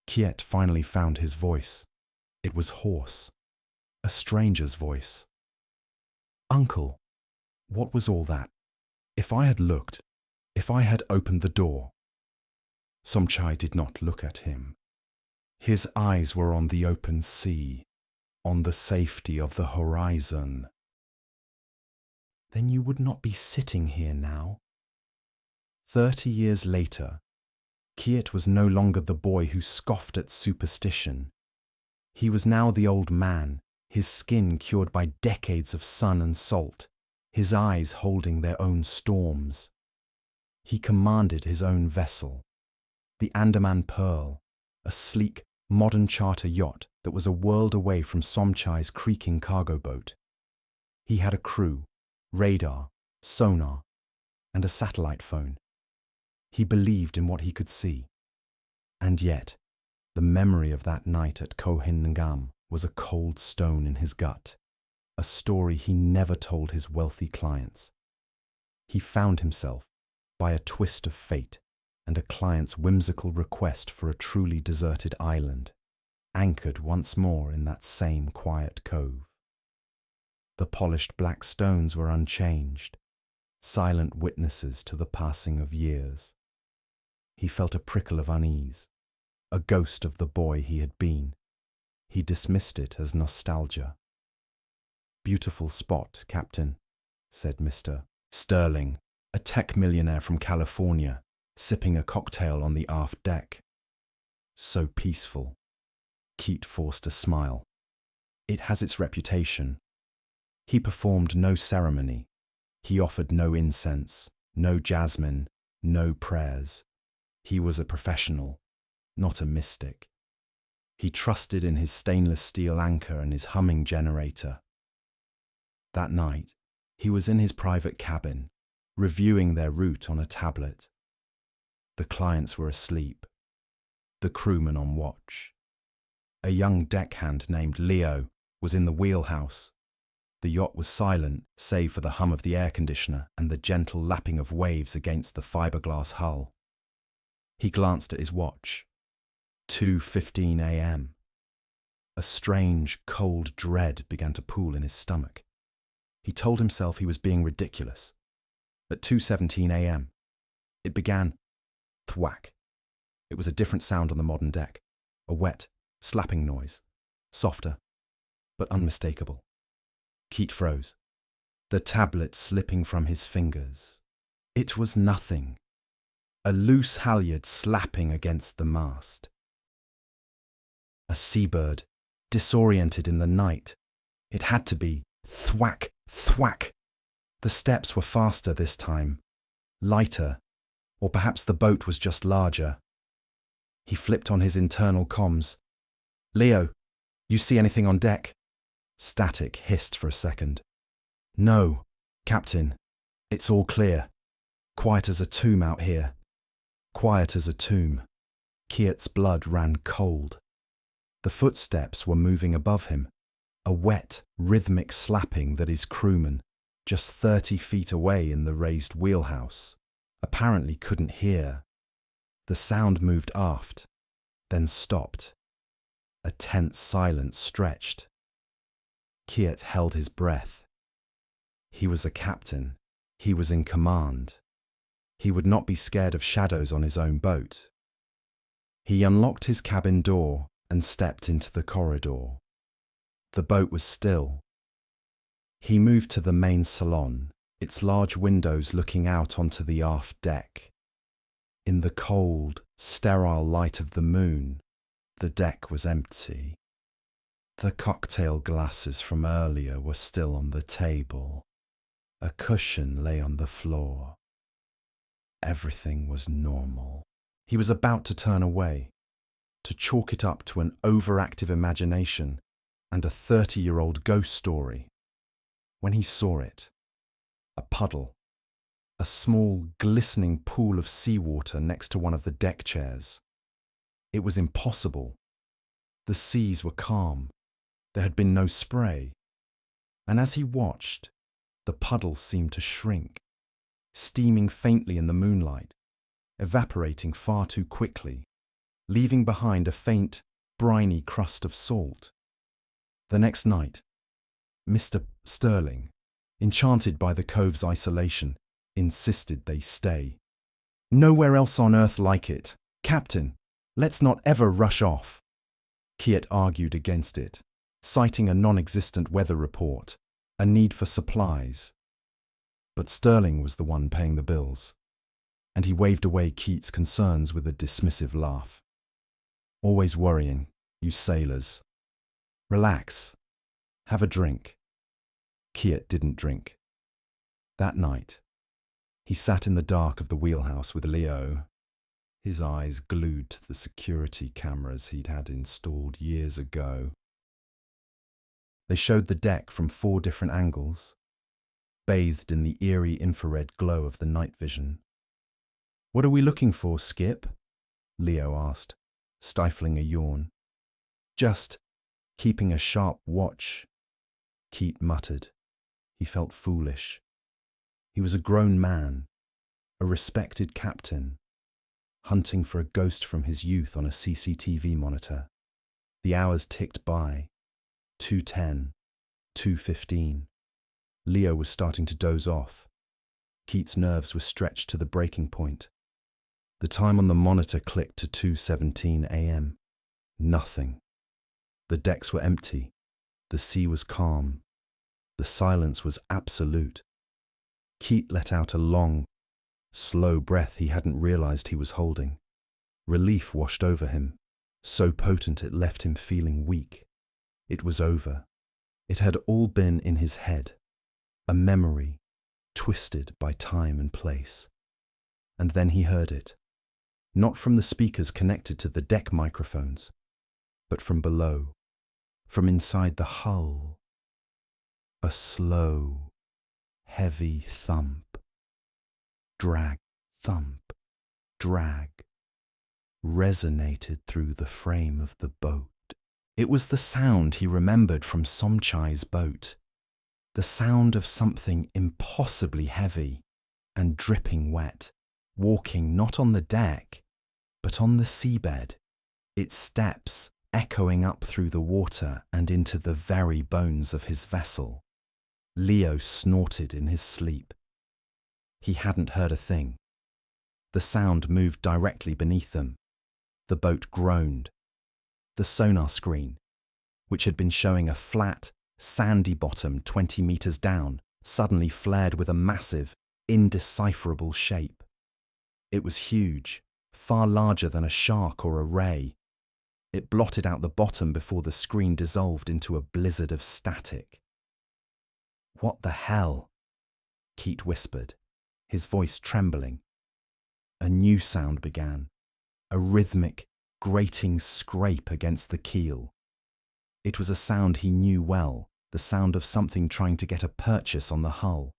Kiet finally found his voice. It was hoarse, a stranger's voice. "Uncle, what was all that? If I had looked, if I had opened the door." Somchai did not look at him. His eyes were on the open sea, on the safety of the horizon. "Then you would not be sitting here now." 30 years later, Kiet was no longer the boy who scoffed at superstition. He was now the old man, his skin cured by decades of sun and salt, his eyes holding their own storms. He commanded his own vessel, the Andaman Pearl, a sleek, modern charter yacht that was a world away from Somchai's creaking cargo boat. He had a crew, radar, sonar, and a satellite phone. He believed in what he could see. And yet, the memory of that night at Koh Hin Ngam was a cold stone in his gut, a story he never told his wealthy clients. He found himself, by a twist of fate and a client's whimsical request for a truly deserted island, anchored once more in that same quiet cove. The polished black stones were unchanged, silent witnesses to the passing of years. He felt a prickle of unease, a ghost of the boy he had been. He dismissed it as nostalgia. "Beautiful spot, Captain," said Mr. Sterling, a tech millionaire from California, sipping a cocktail on the aft deck. "So peaceful." Keat forced a smile. "It has its reputation." He performed no ceremony. He offered no incense, no jasmine, no prayers. He was a professional, not a mystic. He trusted in his stainless steel anchor and his humming generator. That night, he was in his private cabin, reviewing their route on a tablet. The clients were asleep, the crewmen on watch. A young deckhand named Leo was in the wheelhouse, the The yacht was silent, save for the hum of the air conditioner and the gentle lapping of waves against the fiberglass hull. He glanced at his watch. 2:15 a.m. A strange, cold dread began to pool in his stomach. He told himself he was being ridiculous. At 2:17 a.m., it began. Thwack. It was a different sound on the modern deck. A wet, slapping noise. Softer, but unmistakable. Keat froze, the tablet slipping from his fingers. It was nothing. A loose halyard slapping against the mast. A seabird, disoriented in the night. It had to be. Thwack, thwack. The steps were faster this time. Lighter. Or perhaps the boat was just larger. He flipped on his internal comms. "Leo, you see anything on deck?" Static hissed for a second. "No, Captain. It's all clear. Quiet as a tomb out here." Quiet as a tomb. Keat's blood ran cold. The footsteps were moving above him. A wet, rhythmic slapping that his crewman, just 30 feet away in the raised wheelhouse, apparently couldn't hear. The sound moved aft, then stopped. A tense silence stretched. Keat held his breath. He was a captain. He was in command. He would not be scared of shadows on his own boat. He unlocked his cabin door and stepped into the corridor. The boat was still. He moved to the main salon, its large windows looking out onto the aft deck. In the cold, sterile light of the moon, the deck was empty. The cocktail glasses from earlier were still on the table. A cushion lay on the floor. Everything was normal. He was about to turn away, to chalk it up to an overactive imagination and a 30-year-old ghost story, when he saw it. A puddle. A small, glistening pool of seawater next to one of the deck chairs. It was impossible. The seas were calm. There had been no spray. And as he watched, the puddle seemed to shrink, steaming faintly in the moonlight, evaporating far too quickly, leaving behind a faint, briny crust of salt. The next night, Mr. Sterling, enchanted by the cove's isolation, insisted they stay. "Nowhere else on earth like it. Captain, let's not ever rush off." Keat argued against it, citing a non-existent weather report, a need for supplies. But Sterling was the one paying the bills, and he waved away Keat's concerns with a dismissive laugh. "Always worrying, you sailors. Relax. Have a drink." Keat didn't drink. That night, he sat in the dark of the wheelhouse with Leo, his eyes glued to the security cameras he'd had installed years ago. They showed the deck from 4 different angles, bathed in the eerie infrared glow of the night vision. "What are we looking for, Skip?" Leo asked, stifling a yawn. "Just keeping a sharp watch," Keat muttered. He felt foolish. He was a grown man, a respected captain, hunting for a ghost from his youth on a CCTV monitor. The hours ticked by. 2:10, 2:15. Leo was starting to doze off. Keat's nerves were stretched to the breaking point. The time on the monitor clicked to 2:17 a.m. Nothing. The decks were empty. The sea was calm. The silence was absolute. Keat let out a long, slow breath he hadn't realized he was holding. Relief washed over him, so potent it left him feeling weak. It was over. It had all been in his head, a memory, twisted by time and place. And then he heard it, not from the speakers connected to the deck microphones, but from below, from inside the hull. A slow, heavy thump. Drag, thump, drag, resonated through the frame of the boat. It was the sound he remembered from Somchai's boat, The sound of something impossibly heavy and dripping wet, walking not on the deck, but on the seabed, its steps echoing up through the water and into the very bones of his vessel. Leo snorted in his sleep. He hadn't heard a thing. The sound moved directly beneath them. The boat groaned. The sonar screen, which had been showing a flat, sandy bottom 20 meters down, suddenly flared with a massive, indecipherable shape. It was huge, far larger than a shark or a ray. It blotted out the bottom before the screen dissolved into a blizzard of static. "What the hell?" Keat whispered, his voice trembling. A new sound began, a rhythmic, grating scrape against the keel. It was a sound he knew well, the sound of something trying to get a purchase on the hull,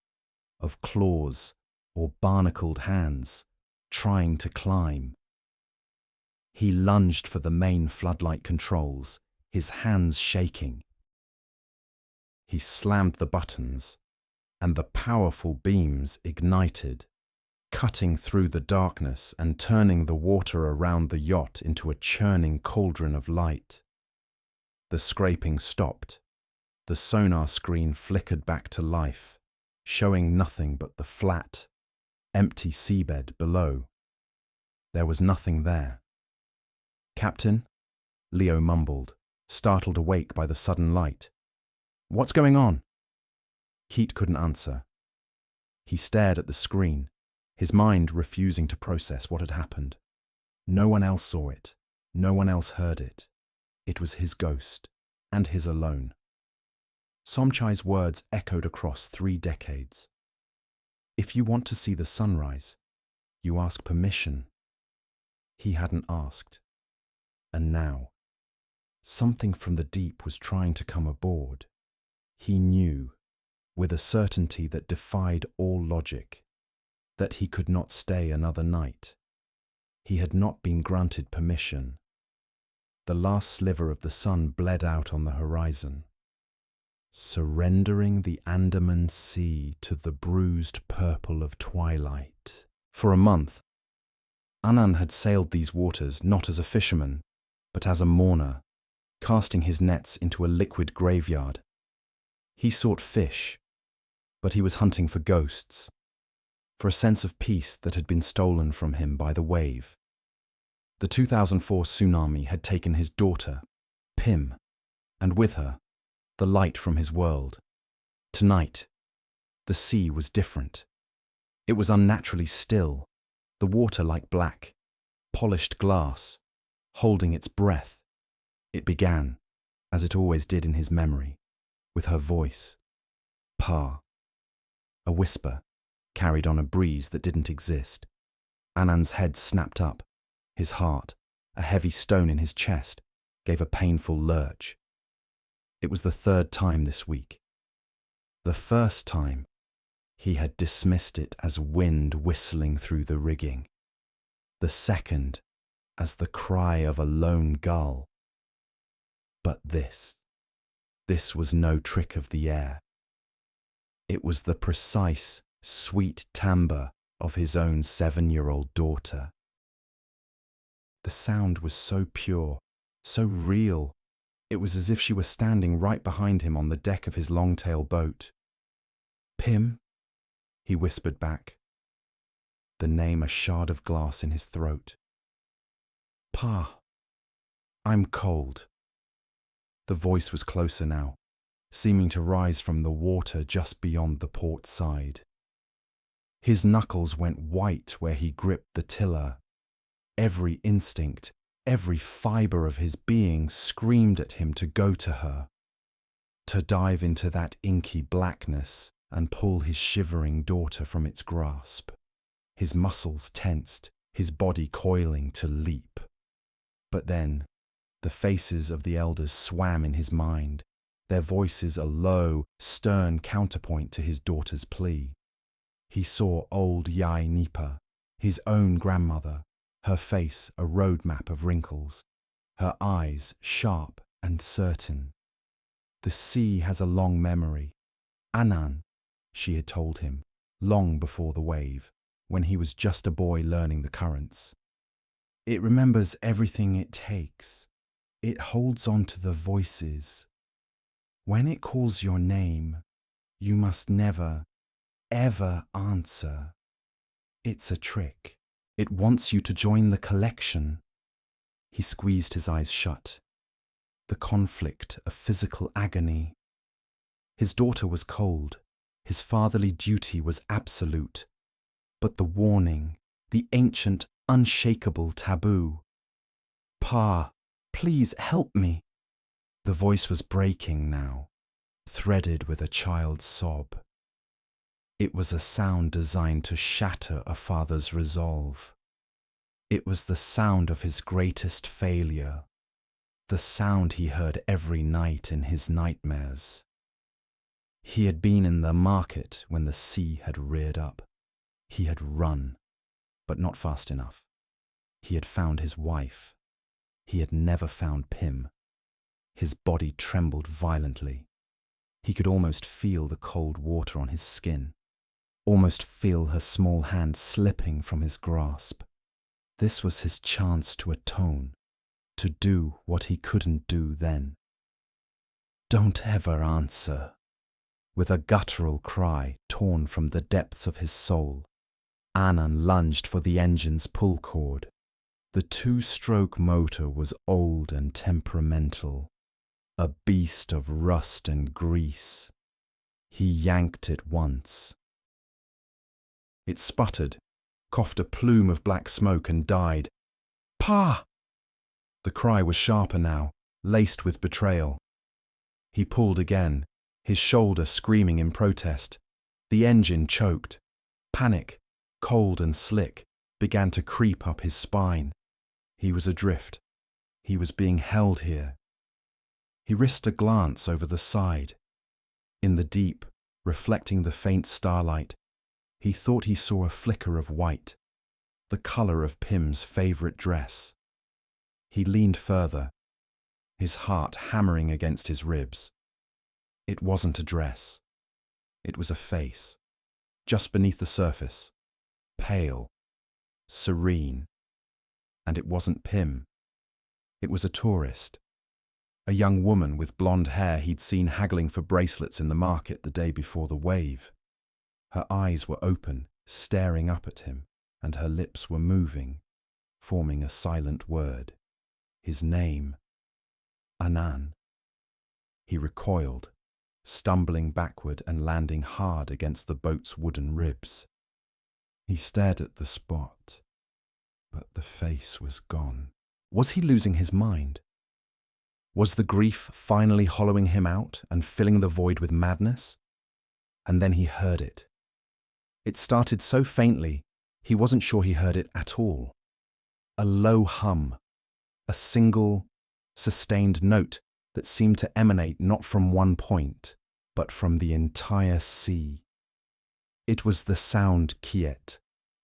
of claws or barnacled hands trying to climb. He lunged for the main floodlight controls, his hands shaking. He slammed the buttons, and the powerful beams ignited, cutting through the darkness and turning the water around the yacht into a churning cauldron of light. The scraping stopped. The sonar screen flickered back to life, showing nothing but the flat, empty seabed below. There was nothing there. "Captain," Leo mumbled, startled awake by the sudden light. "What's going on?" Keat couldn't answer. He stared at the screen, his mind refusing to process what had happened. No one else saw it. No one else heard it. It was his ghost, and his alone. Somchai's words echoed across 3 decades. "If you want to see the sunrise, you ask permission." He hadn't asked. And now, something from the deep was trying to come aboard. He knew, with a certainty that defied all logic, that he could not stay another night. He had not been granted permission. The last sliver of the sun bled out on the horizon. Surrendering the Andaman Sea to the bruised purple of twilight. For a month, Anand had sailed these waters not as a fisherman, but as a mourner, casting his nets into a liquid graveyard. He sought fish, but he was hunting for ghosts, for a sense of peace that had been stolen from him by the wave. The 2004 tsunami had taken his daughter, Pim, and with her, the light from his world. Tonight, the sea was different. It was unnaturally still, the water like black, polished glass, holding its breath. It began, as it always did in his memory, with her voice. Pa. A whisper, carried on a breeze that didn't exist. Anand's head snapped up. His heart, a heavy stone in his chest, gave a painful lurch. It was the 3rd time this week. The first time, he had dismissed it as wind whistling through the rigging. The second, as the cry of a lone gull. But this was no trick of the air. It was the precise, sweet timbre of his own 7-year-old daughter. The sound was so pure, so real. It was as if she were standing right behind him on the deck of his long-tail boat. "Pim," he whispered back, the name a shard of glass in his throat. "Pa, I'm cold." The voice was closer now, seeming to rise from the water just beyond the port side. His knuckles went white where he gripped the tiller. Every instinct, every fibre of his being screamed at him to go to her, to dive into that inky blackness and pull his shivering daughter from its grasp. His muscles tensed, his body coiling to leap. But then, the faces of the elders swam in his mind, their voices a low, stern counterpoint to his daughter's plea. He saw old Yai Nipa, his own grandmother, her face a road map of wrinkles, her eyes sharp and certain. The sea has a long memory, Anan, she had told him, long before the wave, when he was just a boy learning the currents. It remembers everything it takes. It holds on to the voices. When it calls your name, you must never, ever answer. It's a trick. It wants you to join the collection. He squeezed his eyes shut. The conflict of physical agony. His daughter was cold. His fatherly duty was absolute. But the warning, the ancient, unshakable taboo. Pa, please help me. The voice was breaking now, threaded with a child's sob. It was a sound designed to shatter a father's resolve. It was the sound of his greatest failure, the sound he heard every night in his nightmares. He had been in the market when the sea had reared up. He had run, but not fast enough. He had found his wife. He had never found Pim. His body trembled violently. He could almost feel the cold water on his skin, almost feel her small hand slipping from his grasp. This was his chance to atone, to do what he couldn't do then. Don't ever answer. With a guttural cry torn from the depths of his soul, Anan lunged for the engine's pull cord. The two-stroke motor was old and temperamental, a beast of rust and grease. He yanked it once. It sputtered, coughed a plume of black smoke and died. Pa! The cry was sharper now, laced with betrayal. He pulled again, his shoulder screaming in protest. The engine choked. Panic, cold and slick, began to creep up his spine. He was adrift. He was being held here. He risked a glance over the side. In the deep, reflecting the faint starlight, he thought he saw a flicker of white, the colour of Pim's favourite dress. He leaned further, his heart hammering against his ribs. It wasn't a dress. It was a face, just beneath the surface, pale, serene. And it wasn't Pim. It was a tourist, a young woman with blonde hair he'd seen haggling for bracelets in the market the day before the wave. Her eyes were open, staring up at him, and her lips were moving, forming a silent word. His name, Anan. He recoiled, stumbling backward and landing hard against the boat's wooden ribs. He stared at the spot, but the face was gone. Was he losing his mind? Was the grief finally hollowing him out and filling the void with madness? And then he heard it. It started so faintly, he wasn't sure he heard it at all. A low hum, a single, sustained note that seemed to emanate not from one point, but from the entire sea. It was the sound Kiet,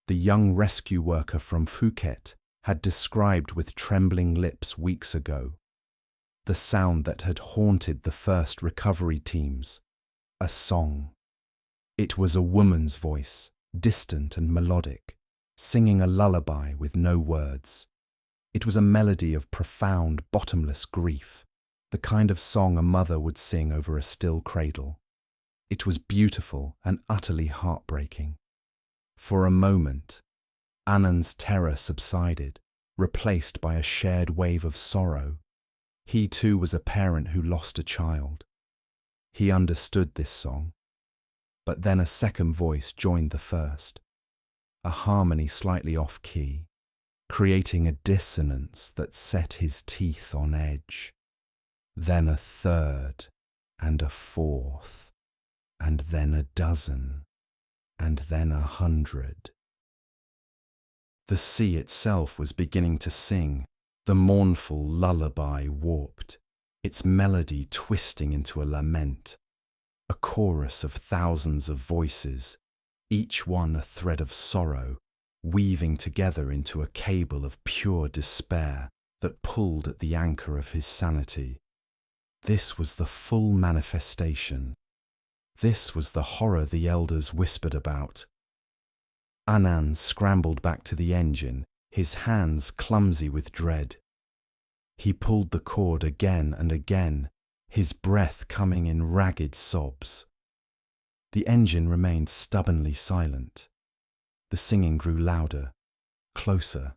the young rescue worker from Phuket, had described with trembling lips weeks ago. The sound that had haunted the first recovery teams. A song. It was a woman's voice, distant and melodic, singing a lullaby with no words. It was a melody of profound, bottomless grief, the kind of song a mother would sing over a still cradle. It was beautiful and utterly heartbreaking. For a moment, Anan's terror subsided, replaced by a shared wave of sorrow. He too was a parent who lost a child. He understood this song. But then a second voice joined the first, a harmony slightly off-key, creating a dissonance that set his teeth on edge. Then a third, and a fourth, and then a dozen, and then 100. The sea itself was beginning to sing, the mournful lullaby warped, its melody twisting into a lament, a chorus of thousands of voices, each one a thread of sorrow, weaving together into a cable of pure despair that pulled at the anchor of his sanity. This was the full manifestation, This was the horror the elders whispered about. Anand scrambled back to the engine, his hands clumsy with dread. He pulled the cord again and again, his breath coming in ragged sobs. The engine remained stubbornly silent. The singing grew louder, closer.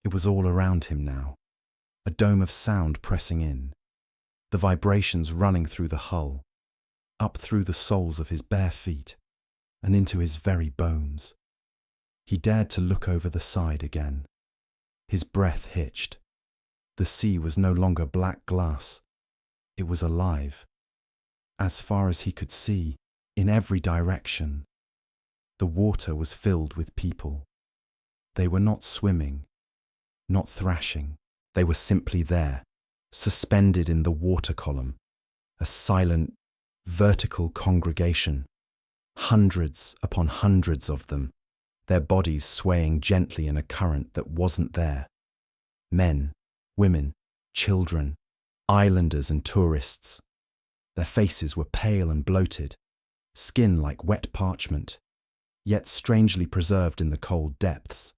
It was all around him now, a dome of sound pressing in, the vibrations running through the hull, up through the soles of his bare feet, and into his very bones. He dared to look over the side again. His breath hitched. The sea was no longer black glass. It was alive. As far as he could see, in every direction, the water was filled with people. They were not swimming, not thrashing. They were simply there, suspended in the water column, a silent, vertical congregation, hundreds upon hundreds of them, their bodies swaying gently in a current that wasn't there. Men, women, children, islanders and tourists. Their faces were pale and bloated, skin like wet parchment, yet strangely preserved in the cold depths.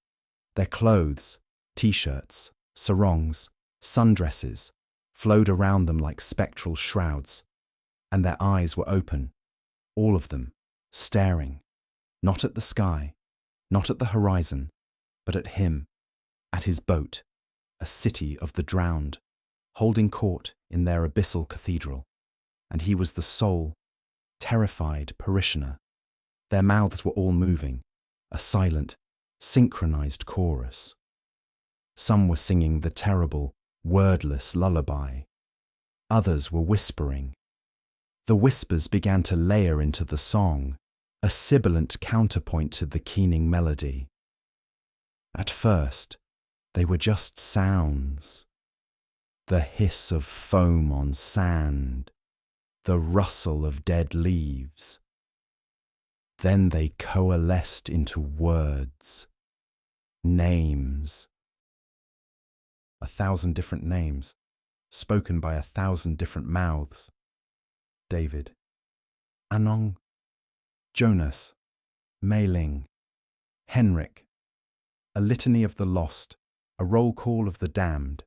Their clothes, t-shirts, sarongs, sundresses, flowed around them like spectral shrouds, and their eyes were open, all of them, staring, not at the sky, not at the horizon, but at him, at his boat, a city of the drowned, holding court in their abyssal cathedral, and he was the sole, terrified parishioner. Their mouths were all moving, a silent, synchronized chorus. Some were singing the terrible, wordless lullaby. Others were whispering. The whispers began to layer into the song, a sibilant counterpoint to the keening melody. At first, they were just sounds. The hiss of foam on sand, the rustle of dead leaves. Then they coalesced into words, names. 1,000 different names, spoken by 1,000 different mouths. David, Anong, Jonas, Mei Ling, Henrik, a litany of the lost, a roll call of the damned,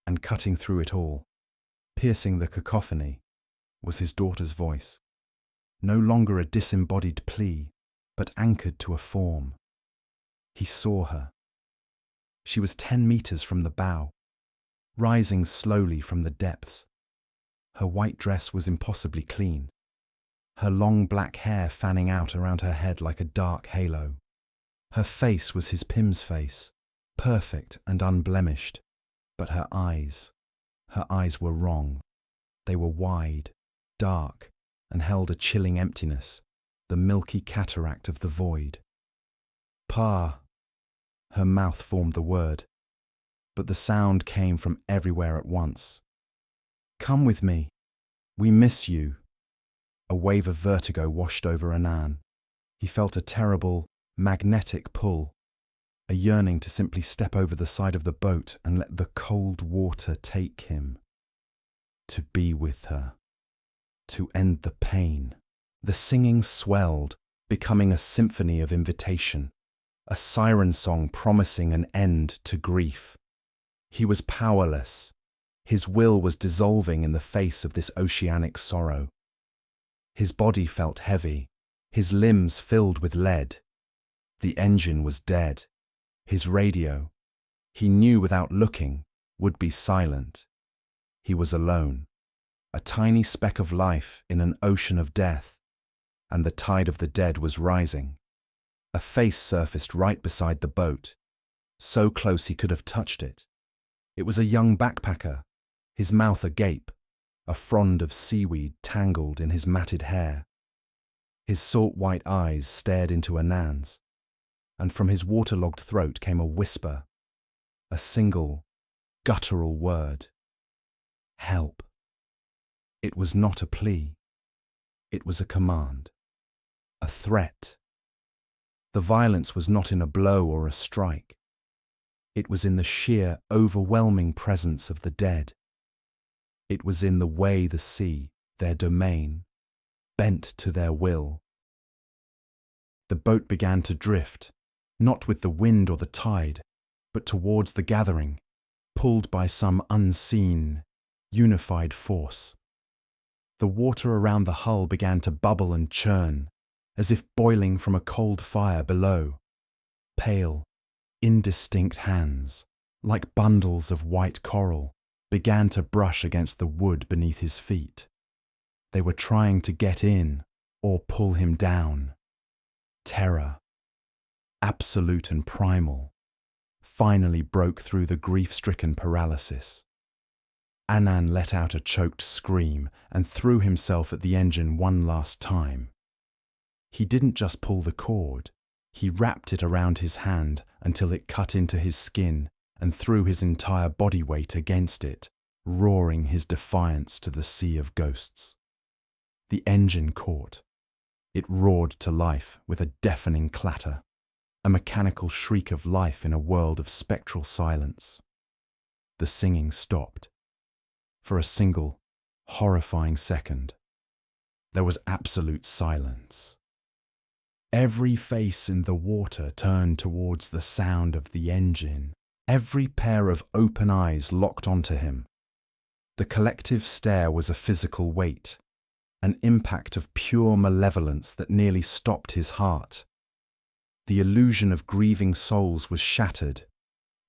and cutting through it all, piercing the cacophony, was his daughter's voice, no longer a disembodied plea, but anchored to a form. He saw her. She was 10 meters from the bow, rising slowly from the depths. Her white dress was impossibly clean, her long black hair fanning out around her head like a dark halo. Her face was his Pim's face, perfect and unblemished, but her eyes were wrong. They were wide, dark, and held a chilling emptiness, the milky cataract of the void. Pa. Her mouth formed the word, but the sound came from everywhere at once. Come with me. We miss you. A wave of vertigo washed over Anand. He felt a terrible, magnetic pull, a yearning to simply step over the side of the boat and let the cold water take him. To be with her. To end the pain. The singing swelled, becoming a symphony of invitation, a siren song promising an end to grief. He was powerless. His will was dissolving in the face of this oceanic sorrow. His body felt heavy, his limbs filled with lead. The engine was dead. His radio, he knew without looking, would be silent. He was alone, a tiny speck of life in an ocean of death, and the tide of the dead was rising. A face surfaced right beside the boat, so close he could have touched it. It was a young backpacker, his mouth agape, a frond of seaweed tangled in his matted hair. His salt white eyes stared into Anand's, and from his waterlogged throat came a whisper, a single, guttural word. Help. It was not a plea. It was a command, a threat. The violence was not in a blow or a strike. It was in the sheer, overwhelming presence of the dead. It was in the way the sea, their domain, bent to their will. The boat began to drift, not with the wind or the tide, but towards the gathering, pulled by some unseen, unified force. The water around the hull began to bubble and churn, as if boiling from a cold fire below. Pale, indistinct hands, like bundles of white coral, began to brush against the wood beneath his feet. They were trying to get in or pull him down. Terror, absolute and primal, finally broke through the grief-stricken paralysis. Anand let out a choked scream and threw himself at the engine one last time. He didn't just pull the cord, he wrapped it around his hand until it cut into his skin and threw his entire body weight against it, roaring his defiance to the sea of ghosts. The engine caught. It roared to life with a deafening clatter, a mechanical shriek of life in a world of spectral silence. The singing stopped. For a single, horrifying second, there was absolute silence. Every face in the water turned towards the sound of the engine. Every pair of open eyes locked onto him. The collective stare was a physical weight, an impact of pure malevolence that nearly stopped his heart. The illusion of grieving souls was shattered,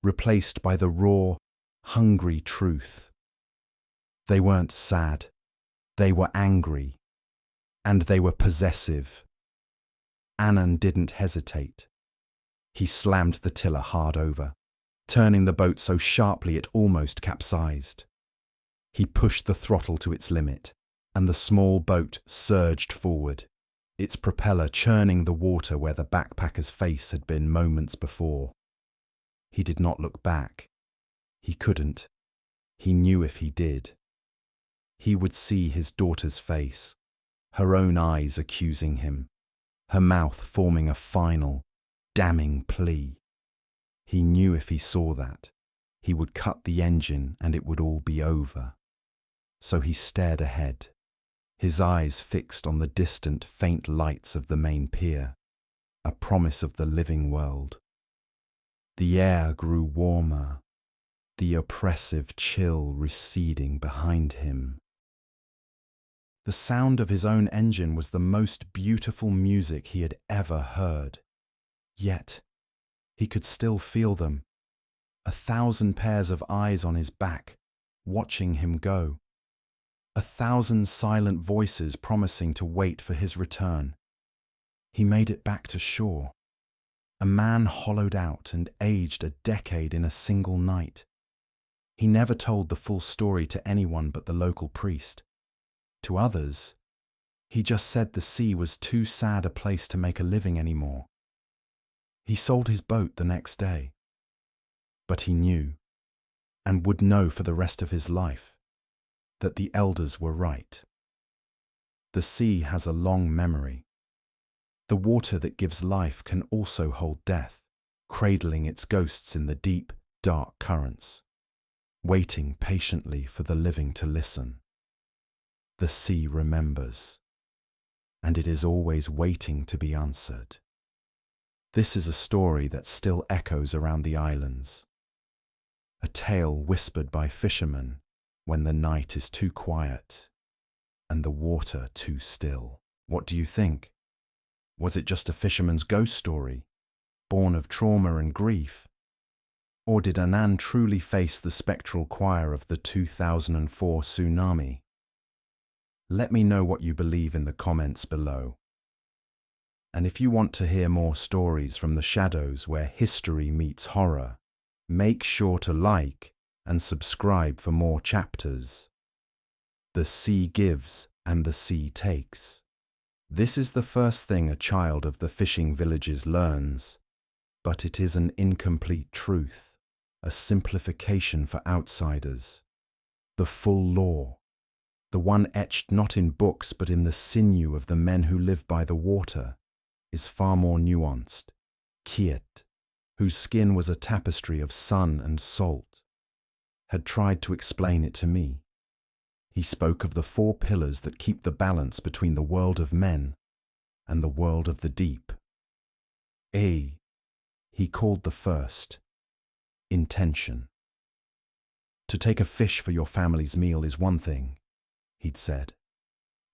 replaced by the raw, hungry truth. They weren't sad, they were angry, and they were possessive. Anand didn't hesitate. He slammed the tiller hard over, turning the boat so sharply it almost capsized. He pushed the throttle to its limit, and the small boat surged forward, its propeller churning the water where the backpacker's face had been moments before. He did not look back. He couldn't. He knew if he did, he would see his daughter's face, her own eyes accusing him, her mouth forming a final, damning plea. He knew if he saw that, he would cut the engine and it would all be over. So he stared ahead, his eyes fixed on the distant, faint lights of the main pier, a promise of the living world. The air grew warmer, the oppressive chill receding behind him. The sound of his own engine was the most beautiful music he had ever heard. Yet, he could still feel them, 1,000 pairs of eyes on his back, watching him go. 1,000 silent voices promising to wait for his return. He made it back to shore. A man hollowed out and aged a decade in a single night. He never told the full story to anyone but the local priest. To others, he just said the sea was too sad a place to make a living anymore. He sold his boat the next day. But he knew, and would know for the rest of his life, that the elders were right. The sea has a long memory. The water that gives life can also hold death, cradling its ghosts in the deep, dark currents, waiting patiently for the living to listen. The sea remembers, and it is always waiting to be answered. This is a story that still echoes around the islands, a tale whispered by fishermen when the night is too quiet and the water too still. What do you think? Was it just a fisherman's ghost story, born of trauma and grief? Or did Anand truly face the spectral choir of the 2004 tsunami? Let me know what you believe in the comments below. And if you want to hear more stories from the shadows where history meets horror, make sure to like and subscribe for more chapters. The sea gives and the sea takes. This is the first thing a child of the fishing villages learns, but it is an incomplete truth, a simplification for outsiders. The full law, the one etched not in books but in the sinew of the men who live by the water, is far more nuanced. Kiet, whose skin was a tapestry of sun and salt, had tried to explain it to me. He spoke of the four pillars that keep the balance between the world of men and the world of the deep. He called the first intention. To take a fish for your family's meal is one thing, he'd said,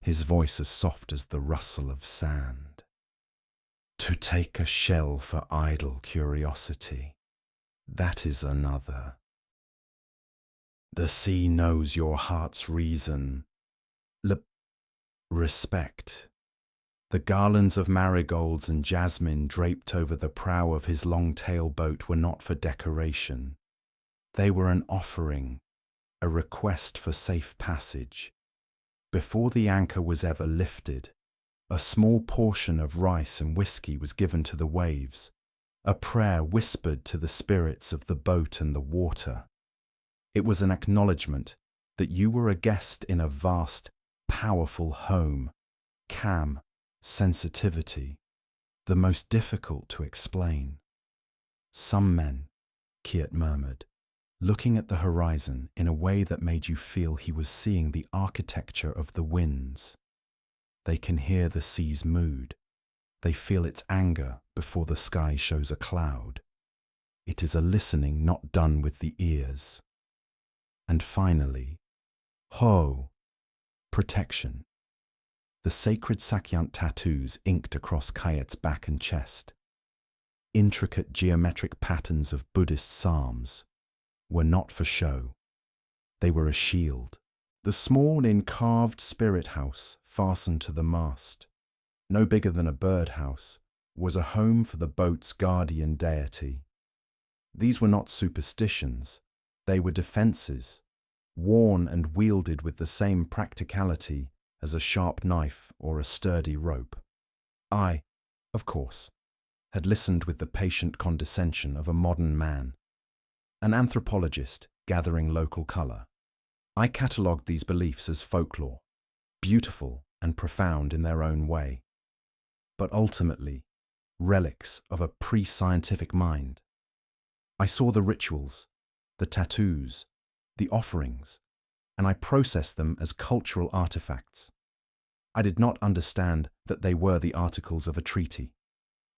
his voice as soft as the rustle of sand. To take a shell for idle curiosity, that is another. The sea knows your heart's reason. Respect. The garlands of marigolds and jasmine draped over the prow of his long-tail boat were not for decoration. They were an offering, a request for safe passage. Before the anchor was ever lifted, a small portion of rice and whiskey was given to the waves, a prayer whispered to the spirits of the boat and the water. It was an acknowledgement that you were a guest in a vast, powerful home, calm, sensitivity, the most difficult to explain. Some men, Kiet murmured, looking at the horizon in a way that made you feel he was seeing the architecture of the winds. They can hear the sea's mood. They feel its anger before the sky shows a cloud. It is a listening not done with the ears. And finally, Ho, protection. The sacred Sakyant tattoos inked across Kayet's back and chest. Intricate geometric patterns of Buddhist psalms were not for show. They were a shield. The small in-carved spirit house fastened to the mast, no bigger than a birdhouse, was a home for the boat's guardian deity. These were not superstitions. They were defenses, worn and wielded with the same practicality as a sharp knife or a sturdy rope. I, of course, had listened with the patient condescension of a modern man, an anthropologist gathering local colour. I catalogued these beliefs as folklore, beautiful and profound in their own way, but ultimately relics of a pre-scientific mind. I saw the rituals, the tattoos, the offerings, and I processed them as cultural artifacts. I did not understand that they were the articles of a treaty,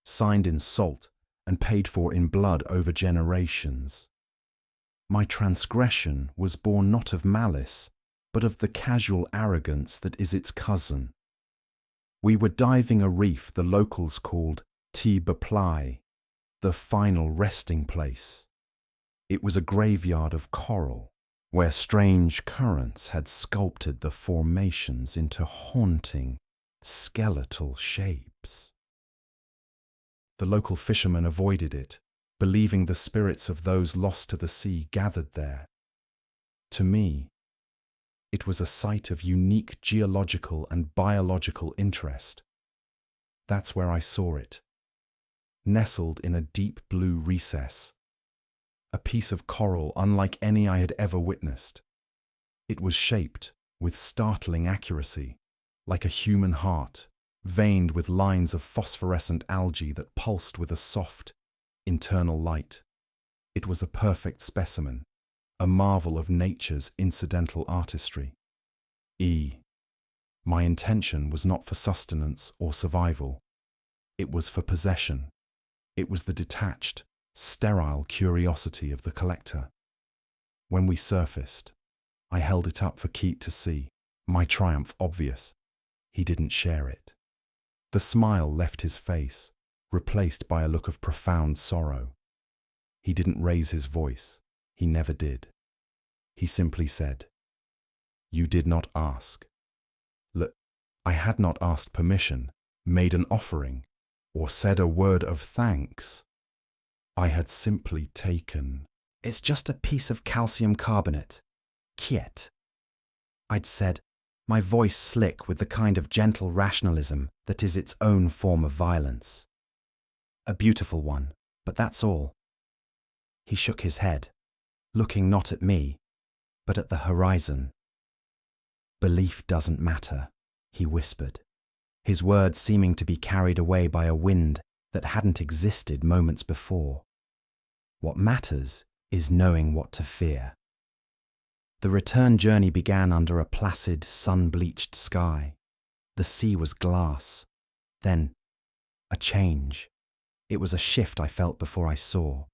signed in salt and paid for in blood over generations. My transgression was born not of malice, but of the casual arrogance that is its cousin. We were diving a reef the locals called Ti Baplai, the final resting place. It was a graveyard of coral, where strange currents had sculpted the formations into haunting, skeletal shapes. The local fishermen avoided it, believing the spirits of those lost to the sea gathered there. To me, it was a site of unique geological and biological interest. That's where I saw it, nestled in a deep blue recess, a piece of coral unlike any I had ever witnessed. It was shaped with startling accuracy, like a human heart, veined with lines of phosphorescent algae that pulsed with a soft, internal light. It was a perfect specimen, a marvel of nature's incidental artistry. My intention was not for sustenance or survival. It was for possession. It was the detached, sterile curiosity of the collector. When we surfaced, I held it up for Keat to see, my triumph obvious. He didn't share it. The smile left his face, replaced by a look of profound sorrow. He didn't raise his voice. He never did. He simply said, "You did not ask." I had not asked permission, made an offering, or said a word of thanks. I had simply taken. "It's just a piece of calcium carbonate. Kiet." I'd said, my voice slick with the kind of gentle rationalism that is its own form of violence. "A beautiful one, but that's all." He shook his head, looking not at me, but at the horizon. "Belief doesn't matter," he whispered, his words seeming to be carried away by a wind that hadn't existed moments before. "What matters is knowing what to fear." The return journey began under a placid, sun-bleached sky. The sea was glass. Then, a change. It was a shift I felt before I saw,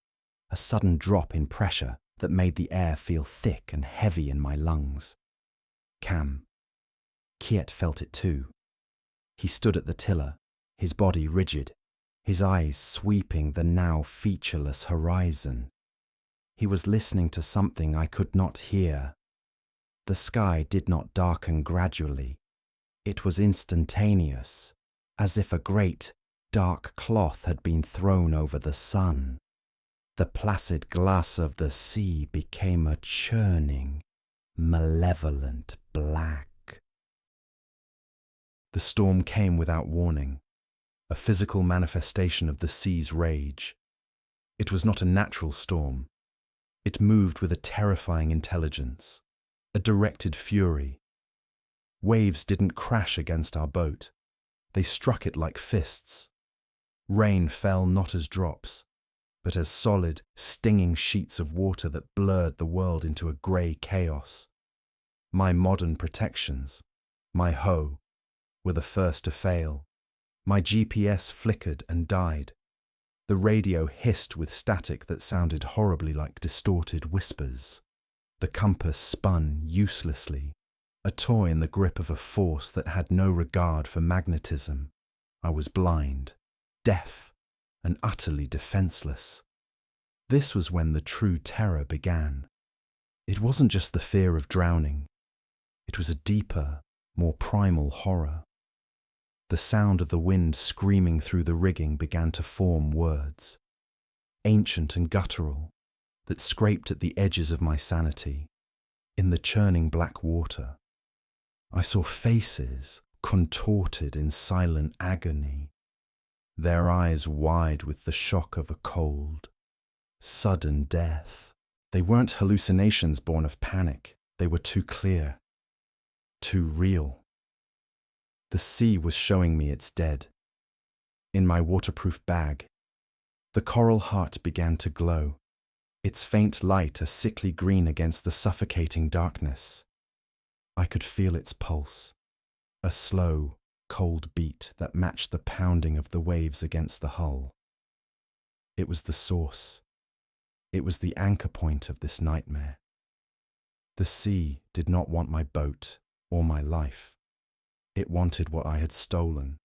a sudden drop in pressure that made the air feel thick and heavy in my lungs. Kiet felt it too. He stood at the tiller, his body rigid, his eyes sweeping the now featureless horizon. He was listening to something I could not hear. The sky did not darken gradually. It was instantaneous, as if a great, dark cloth had been thrown over the sun. The placid glass of the sea became a churning, malevolent black. The storm came without warning, a physical manifestation of the sea's rage. It was not a natural storm. It moved with a terrifying intelligence, a directed fury. Waves didn't crash against our boat. They struck it like fists. Rain fell not as drops, but as solid, stinging sheets of water that blurred the world into a grey chaos. My modern protections, my hoe, were the first to fail. My GPS flickered and died. The radio hissed with static that sounded horribly like distorted whispers. The compass spun uselessly, a toy in the grip of a force that had no regard for magnetism. I was blind, deaf, and utterly defenseless. This was when the true terror began. It wasn't just the fear of drowning. It was a deeper, more primal horror. The sound of the wind screaming through the rigging began to form words, ancient and guttural, that scraped at the edges of my sanity. In the churning black water, I saw faces contorted in silent agony, their eyes wide with the shock of a cold, sudden death. They weren't hallucinations born of panic. They were too clear, too real. The sea was showing me its dead. In my waterproof bag, the coral heart began to glow, its faint light a sickly green against the suffocating darkness. I could feel its pulse, a slow, cold beat that matched the pounding of the waves against the hull. It was the source. It was the anchor point of this nightmare. The sea did not want my boat or my life. It wanted what I had stolen.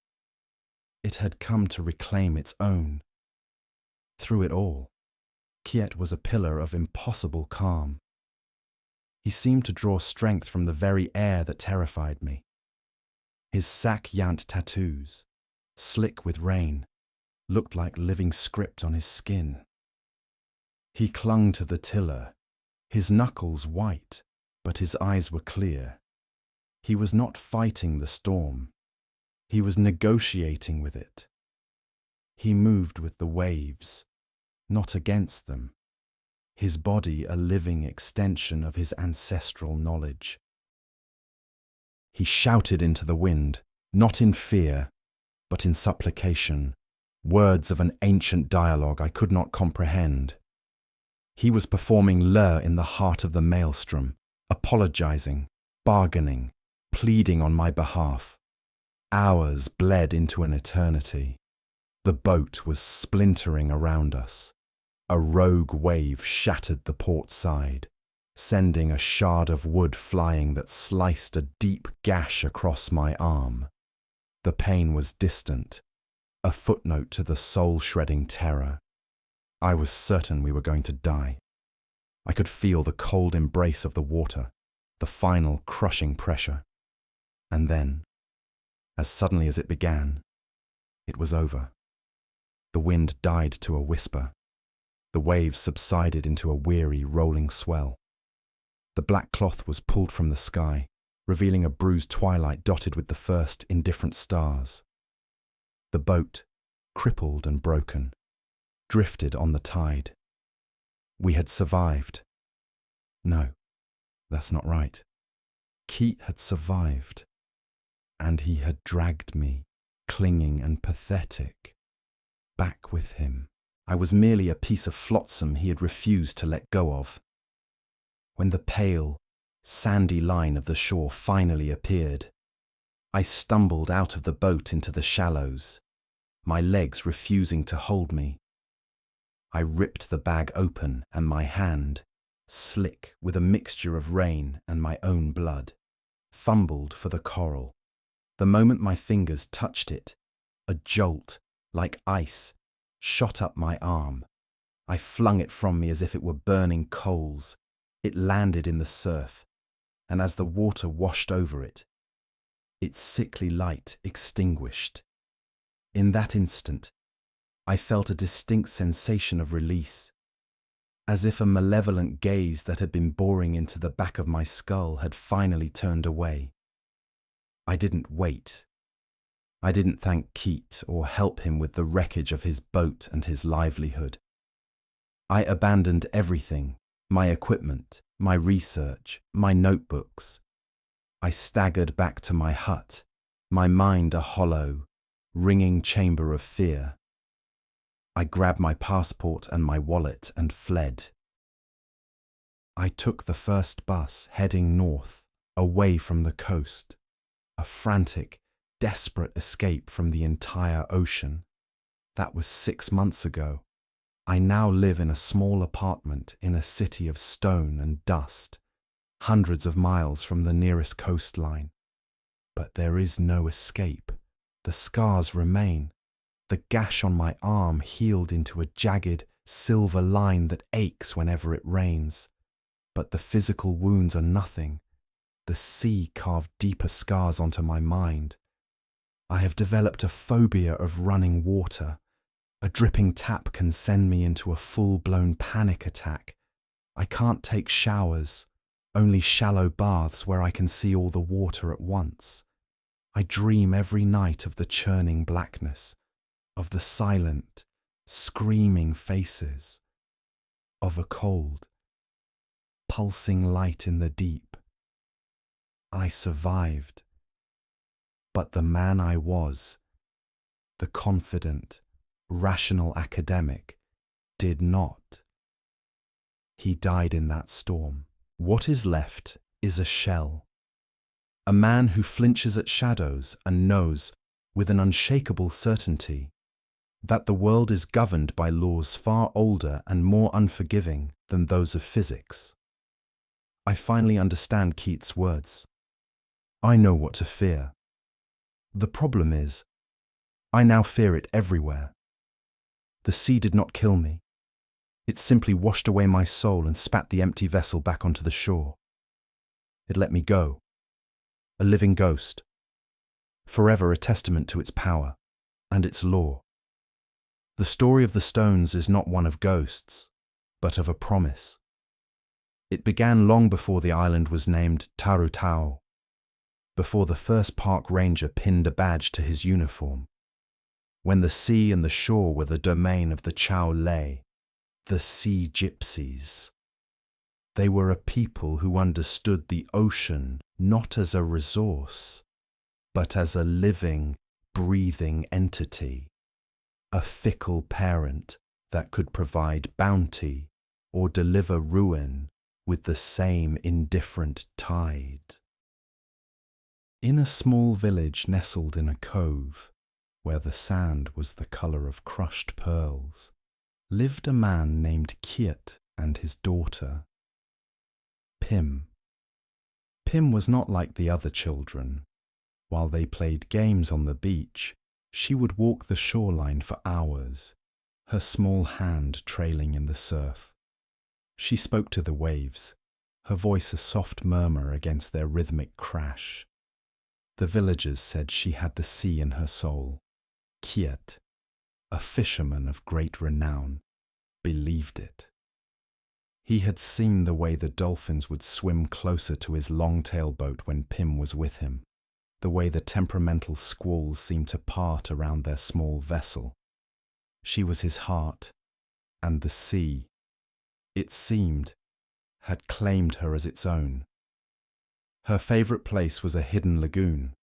It had come to reclaim its own. Through it all, Kiet was a pillar of impossible calm. He seemed to draw strength from the very air that terrified me. His sack-yant tattoos, slick with rain, looked like living script on his skin. He clung to the tiller, his knuckles white, but his eyes were clear. He was not fighting the storm. He was negotiating with it. He moved with the waves, not against them. His body a living extension of his ancestral knowledge. He shouted into the wind, not in fear, but in supplication, words of an ancient dialogue I could not comprehend. He was performing Lur in the heart of the maelstrom, apologizing, bargaining, pleading on my behalf. Hours bled into an eternity. The boat was splintering around us. A rogue wave shattered the port side, sending a shard of wood flying that sliced a deep gash across my arm. The pain was distant, a footnote to the soul-shredding terror. I was certain we were going to die. I could feel the cold embrace of the water, the final crushing pressure. And then, as suddenly as it began, it was over. The wind died to a whisper. The waves subsided into a weary, rolling swell. The black cloth was pulled from the sky, revealing a bruised twilight dotted with the first indifferent stars. The boat, crippled and broken, drifted on the tide. We had survived. No, that's not right. Keat had survived. And he had dragged me, clinging and pathetic, back with him. I was merely a piece of flotsam he had refused to let go of. When the pale, sandy line of the shore finally appeared. I stumbled out of the boat into the shallows, my legs refusing to hold me. I ripped the bag open and my hand, slick with a mixture of rain and my own blood, fumbled for the coral. The moment my fingers touched it, a jolt, like ice, shot up my arm. I flung it from me as if it were burning coals. It landed in the surf, and as the water washed over it, its sickly light extinguished. In that instant, I felt a distinct sensation of release, as if a malevolent gaze that had been boring into the back of my skull had finally turned away. I didn't wait. I didn't thank Keat or help him with the wreckage of his boat and his livelihood. I abandoned everything, my equipment, my research, my notebooks. I staggered back to my hut, my mind a hollow, ringing chamber of fear. I grabbed my passport and my wallet and fled. I took the first bus heading north, away from the coast, a frantic, desperate escape from the entire ocean. That was 6 months ago. I now live in a small apartment in a city of stone and dust, hundreds of miles from the nearest coastline. But there is no escape. The scars remain. The gash on my arm healed into a jagged, silver line that aches whenever it rains. But the physical wounds are nothing. The sea carved deeper scars onto my mind. I have developed a phobia of running water. A dripping tap can send me into a full-blown panic attack. I can't take showers, only shallow baths where I can see all the water at once. I dream every night of the churning blackness, of the silent, screaming faces, of a cold, pulsing light in the deep. I survived, but the man I was, the confident, rational academic, did not. He died in that storm. What is left is a shell. A man who flinches at shadows and knows, with an unshakable certainty, that the world is governed by laws far older and more unforgiving than those of physics. I finally understand Keats' words. I know what to fear. The problem is, I now fear it everywhere. The sea did not kill me. It simply washed away my soul and spat the empty vessel back onto the shore. It let me go, a living ghost, forever a testament to its power and its law. The story of the stones is not one of ghosts, but of a promise. It began long before the island was named Tarutao, before the first park ranger pinned a badge to his uniform, when the sea and the shore were the domain of the Chow Lei, the sea gypsies. They were a people who understood the ocean not as a resource, but as a living, breathing entity, a fickle parent that could provide bounty or deliver ruin with the same indifferent tide. In a small village nestled in a cove, where the sand was the colour of crushed pearls, lived a man named Kiet and his daughter, Pim. Pim was not like the other children. While they played games on the beach, she would walk the shoreline for hours, her small hand trailing in the surf. She spoke to the waves, her voice a soft murmur against their rhythmic crash. The villagers said she had the sea in her soul. Kiet, a fisherman of great renown, believed it. He had seen the way the dolphins would swim closer to his long-tail boat when Pim was with him, the way the temperamental squalls seemed to part around their small vessel. She was his heart, and the sea, it seemed, had claimed her as its own. Her favourite place was a hidden lagoon,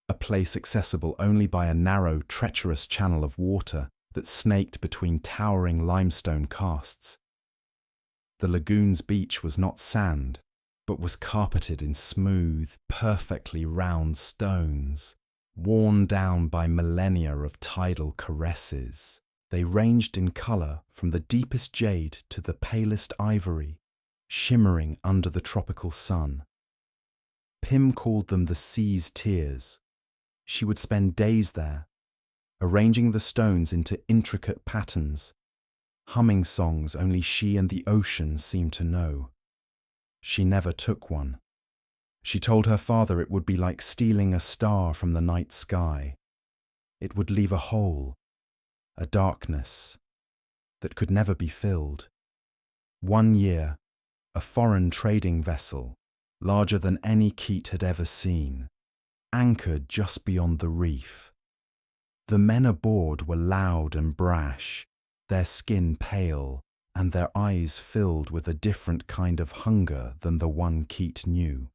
a place accessible only by a narrow, treacherous channel of water that snaked between towering limestone casts. The lagoon's beach was not sand, but was carpeted in smooth, perfectly round stones, worn down by millennia of tidal caresses. They ranged in colour from the deepest jade to the palest ivory, shimmering under the tropical sun. Pim called them the sea's tears. She would spend days there, arranging the stones into intricate patterns, humming songs only she and the ocean seemed to know. She never took one. She told her father it would be like stealing a star from the night sky. It would leave a hole, a darkness, that could never be filled. One year, a foreign trading vessel, larger than any Keat had ever seen, anchored just beyond the reef. The men aboard were loud and brash, their skin pale, and their eyes filled with a different kind of hunger than the one Keat knew.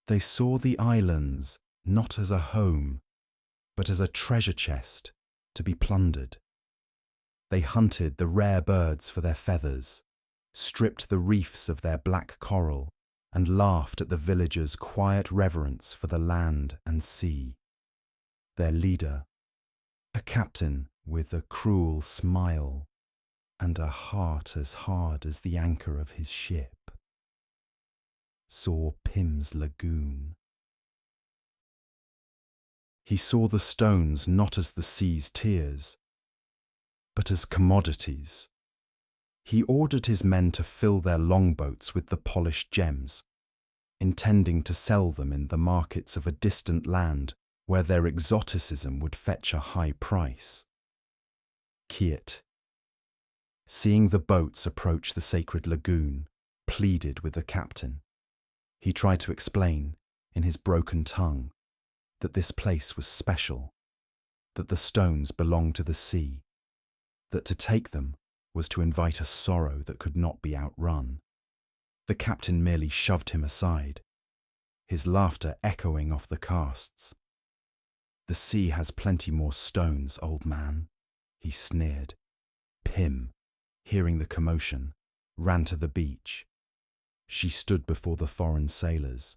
They saw the islands not as a home, but as a treasure chest to be plundered. They hunted the rare birds for their feathers, stripped the reefs of their black coral, and laughed at the villagers' quiet reverence for the land and sea. Their leader, a captain with a cruel smile and a heart as hard as the anchor of his ship, saw Pim's lagoon. He saw the stones not as the sea's tears, but as commodities. He ordered his men to fill their longboats with the polished gems, intending to sell them in the markets of a distant land where their exoticism would fetch a high price. Keat, seeing the boats approach the sacred lagoon, pleaded with the captain. He tried to explain, in his broken tongue, that this place was special, that the stones belonged to the sea, that to take them was to invite a sorrow that could not be outrun. The captain merely shoved him aside, his laughter echoing off the casts. "The sea has plenty more stones, old man," he sneered. Pim, hearing the commotion, ran to the beach. She stood before the foreign sailors,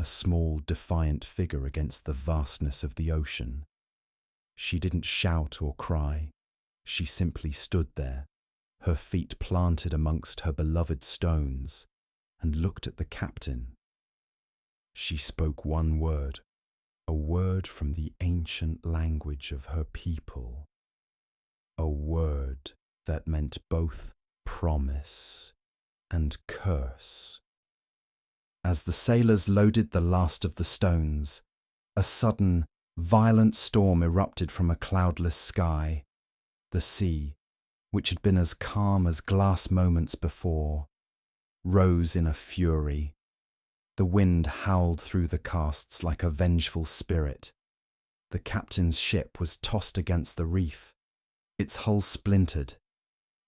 a small, defiant figure against the vastness of the ocean. She didn't shout or cry. She simply stood there, her feet planted amongst her beloved stones, and looked at the captain. She spoke one word, a word from the ancient language of her people, a word that meant both promise and curse. As the sailors loaded the last of the stones, a sudden, violent storm erupted from a cloudless sky. The sea, which had been as calm as glass moments before, rose in a fury. The wind howled through the casts like a vengeful spirit. The captain's ship was tossed against the reef. Its hull splintered.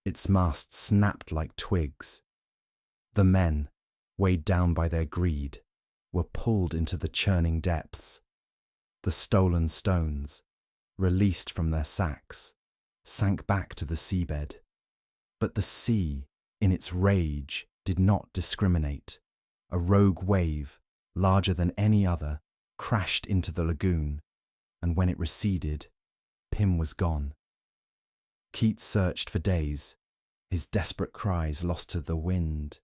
Its masts snapped like twigs. The men, weighed down by their greed, were pulled into the churning depths. The stolen stones, released from their sacks, sank back to the seabed. But the sea, in its rage, did not discriminate. A rogue wave, larger than any other, crashed into the lagoon, and when it receded, Pim was gone. Keat searched for days, his desperate cries lost to the wind.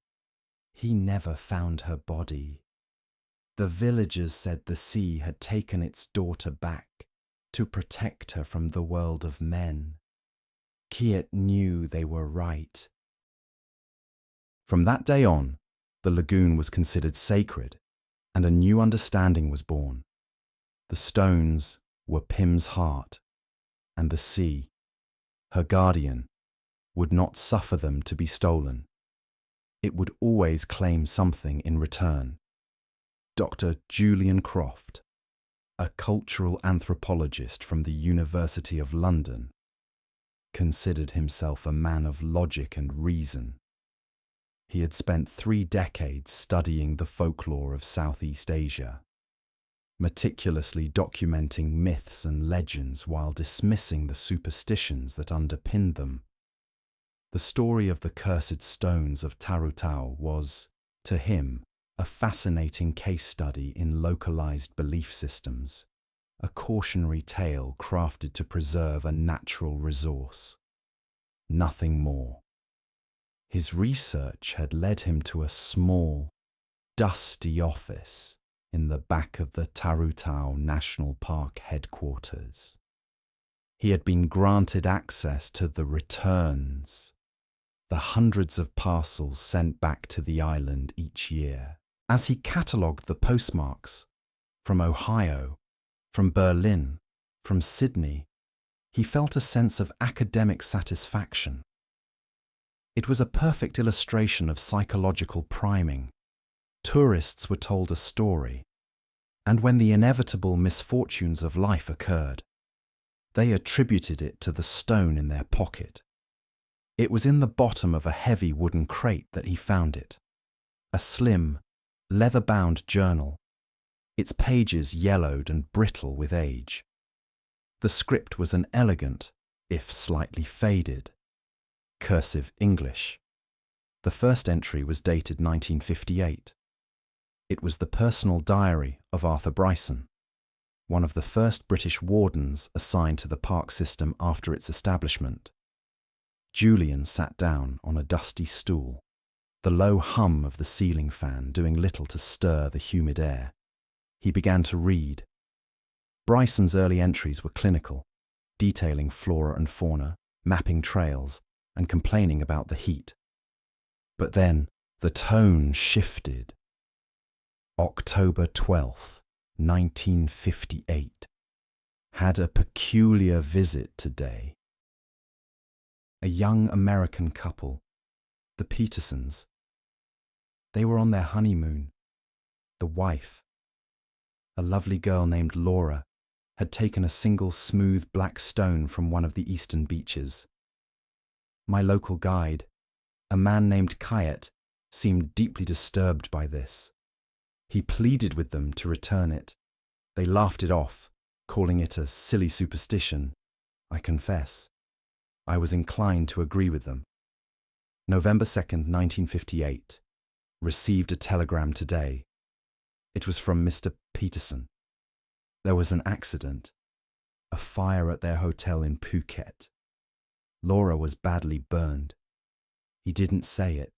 He never found her body. The villagers said the sea had taken its daughter back to protect her from the world of men. Keat knew they were right. From that day on, the lagoon was considered sacred, and a new understanding was born. The stones were Pim's heart, and the sea, her guardian, would not suffer them to be stolen. It would always claim something in return. Dr. Julian Croft, a cultural anthropologist from the University of London, considered himself a man of logic and reason. He had spent 3 decades studying the folklore of Southeast Asia, meticulously documenting myths and legends while dismissing the superstitions that underpinned them. The story of the cursed stones of Tarutao was, to him, a fascinating case study in localized belief systems, a cautionary tale crafted to preserve a natural resource. Nothing more. His research had led him to a small, dusty office in the back of the Tarutao National Park headquarters. He had been granted access to the returns, the hundreds of parcels sent back to the island each year. As he catalogued the postmarks from Ohio, from Berlin, from Sydney, he felt a sense of academic satisfaction. It was a perfect illustration of psychological priming. Tourists were told a story, and when the inevitable misfortunes of life occurred, they attributed it to the stone in their pocket. It was in the bottom of a heavy wooden crate that he found it, a slim, leather-bound journal, its pages yellowed and brittle with age. The script was an elegant, if slightly faded, cursive English. The first entry was dated 1958. It was the personal diary of Arthur Bryson, one of the first British wardens assigned to the park system after its establishment. Julian sat down on a dusty stool, the low hum of the ceiling fan doing little to stir the humid air. He began to read. Bryson's early entries were clinical, detailing flora and fauna, mapping trails, and complaining about the heat. But then the tone shifted. October 12th, 1958. Had a peculiar visit today. A young American couple, the Petersons. They were on their honeymoon. The wife, a lovely girl named Laura, had taken a single smooth black stone from one of the eastern beaches. My local guide, a man named Kayet, seemed deeply disturbed by this. He pleaded with them to return it. They laughed it off, calling it a silly superstition. I confess, I was inclined to agree with them. November 2nd, 1958. Received a telegram today. It was from Mr. Peterson. There was an accident, a fire at their hotel in Phuket. Laura was badly burned. He didn't say it,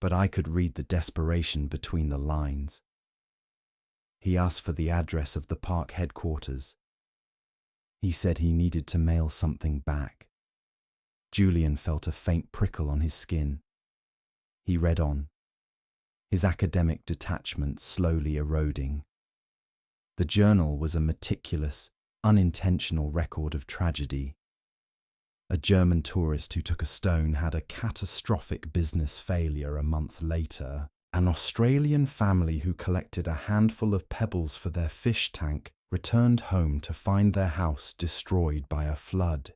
but I could read the desperation between the lines. He asked for the address of the park headquarters. He said he needed to mail something back. Julian felt a faint prickle on his skin. He read on, his academic detachment slowly eroding. The journal was a meticulous, unintentional record of tragedy. A German tourist who took a stone had a catastrophic business failure a month later. An Australian family who collected a handful of pebbles for their fish tank returned home to find their house destroyed by a flood.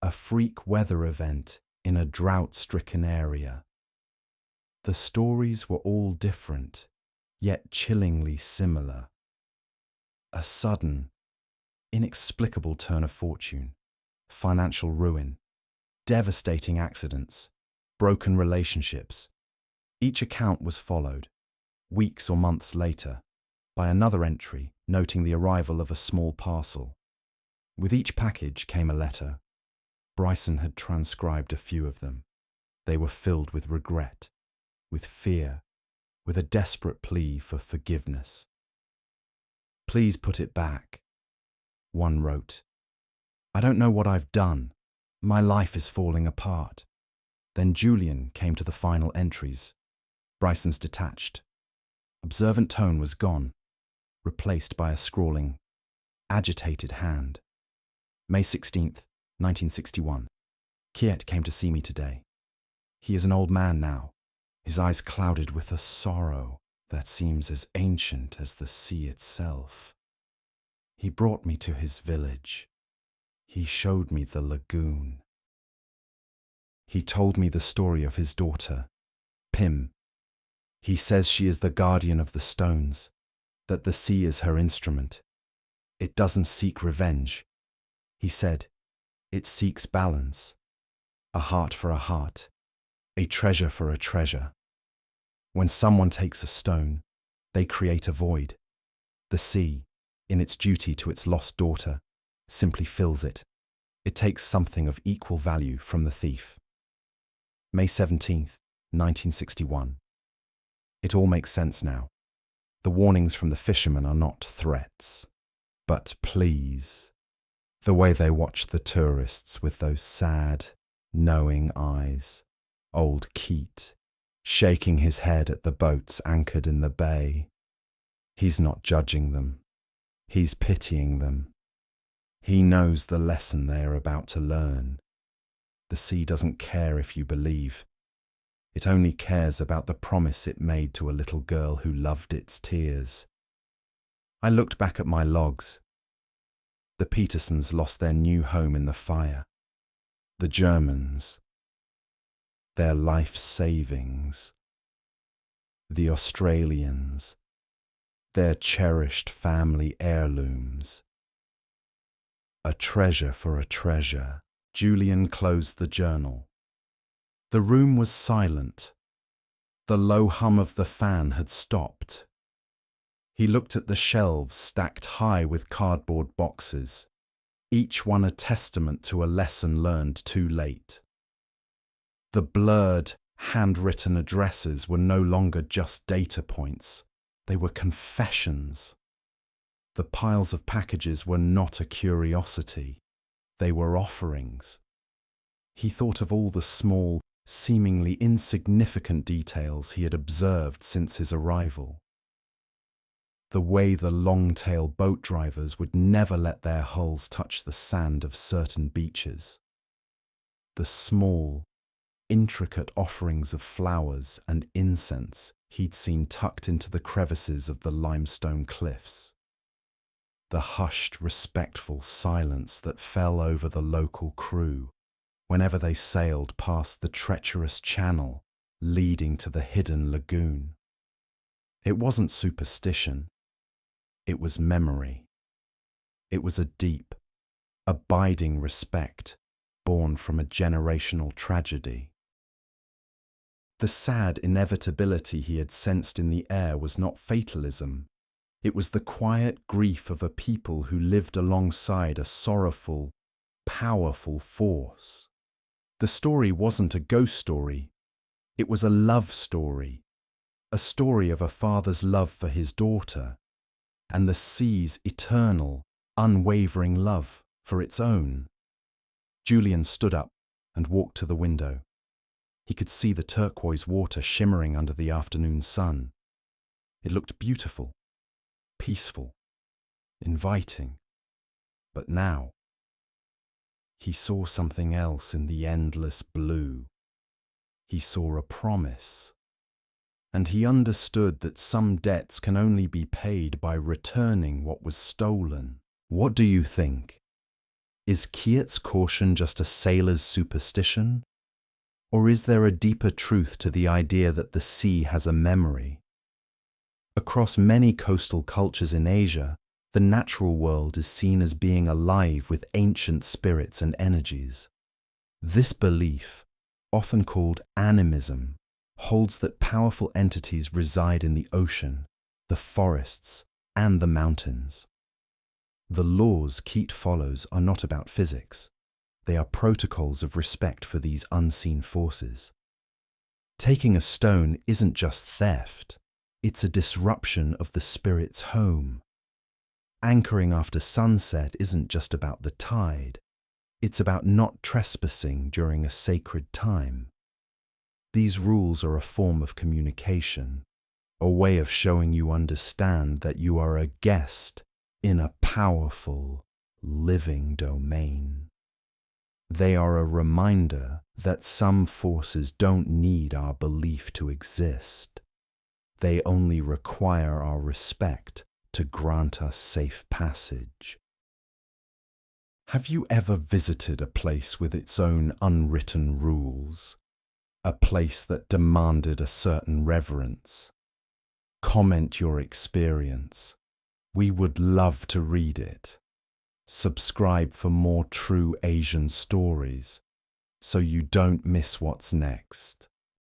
A freak weather event in a drought-stricken area. The stories were all different, yet chillingly similar. A sudden, inexplicable turn of fortune, financial ruin, devastating accidents, broken relationships. Each account was followed, weeks or months later, by another entry noting the arrival of a small parcel. With each package came a letter. Bryson had transcribed a few of them. They were filled with regret, with fear, with a desperate plea for forgiveness. "Please put it back," one wrote. "I don't know what I've done. My life is falling apart." Then Julian came to the final entries. Bryson's detached, observant tone was gone, replaced by a scrawling, agitated hand. May 16th, 1961. Kiet came to see me today. He is an old man now, his eyes clouded with a sorrow that seems as ancient as the sea itself. He brought me to his village. He showed me the lagoon. He told me the story of his daughter, Pim. He says she is the guardian of the stones, that the sea is her instrument. It doesn't seek revenge. He said, it seeks balance, a heart for a heart, a treasure for a treasure. When someone takes a stone, they create a void. The sea, in its duty to its lost daughter, simply fills it. It takes something of equal value from the thief. May 17th, 1961. It all makes sense now. The warnings from the fishermen are not threats, but pleas. The way they watch the tourists with those sad, knowing eyes. Old Keat, shaking his head at the boats anchored in the bay. He's not judging them. He's pitying them. He knows the lesson they are about to learn. The sea doesn't care if you believe. It only cares about the promise it made to a little girl who loved its tears. I looked back at my logs. The Petersons lost their new home in the fire. The Germans, their life savings. The Australians, their cherished family heirlooms. A treasure for a treasure. Julian closed the journal. The room was silent. The low hum of the fan had stopped. He looked at the shelves stacked high with cardboard boxes, each one a testament to a lesson learned too late. The blurred, handwritten addresses were no longer just data points. They were confessions. The piles of packages were not a curiosity. They were offerings. He thought of all the small, seemingly insignificant details he had observed since his arrival. The way the long-tail boat drivers would never let their hulls touch the sand of certain beaches. The small, intricate offerings of flowers and incense he'd seen tucked into the crevices of the limestone cliffs. The hushed, respectful silence that fell over the local crew whenever they sailed past the treacherous channel leading to the hidden lagoon. It wasn't superstition. It was memory. It was a deep, abiding respect born from a generational tragedy. The sad inevitability he had sensed in the air was not fatalism. It was the quiet grief of a people who lived alongside a sorrowful, powerful force. The story wasn't a ghost story. It was a love story. A story of a father's love for his daughter, and the sea's eternal, unwavering love for its own. Julian stood up and walked to the window. He could see the turquoise water shimmering under the afternoon sun. It looked beautiful, peaceful, inviting. But now, he saw something else in the endless blue. He saw a promise. And he understood that some debts can only be paid by returning what was stolen. What do you think? Is Keat's caution just a sailor's superstition? Or is there a deeper truth to the idea that the sea has a memory? Across many coastal cultures in Asia, the natural world is seen as being alive with ancient spirits and energies. This belief, often called animism, holds that powerful entities reside in the ocean, the forests, and the mountains. The laws Keat follows are not about physics. They are protocols of respect for these unseen forces. Taking a stone isn't just theft. It's a disruption of the spirit's home. Anchoring after sunset isn't just about the tide. It's about not trespassing during a sacred time. These rules are a form of communication, a way of showing you understand that you are a guest in a powerful, living domain. They are a reminder that some forces don't need our belief to exist. They only require our respect to grant us safe passage. Have you ever visited a place with its own unwritten rules? A place that demanded a certain reverence? Comment your experience. We would love to read it. Subscribe for more true Asian stories so you don't miss what's next.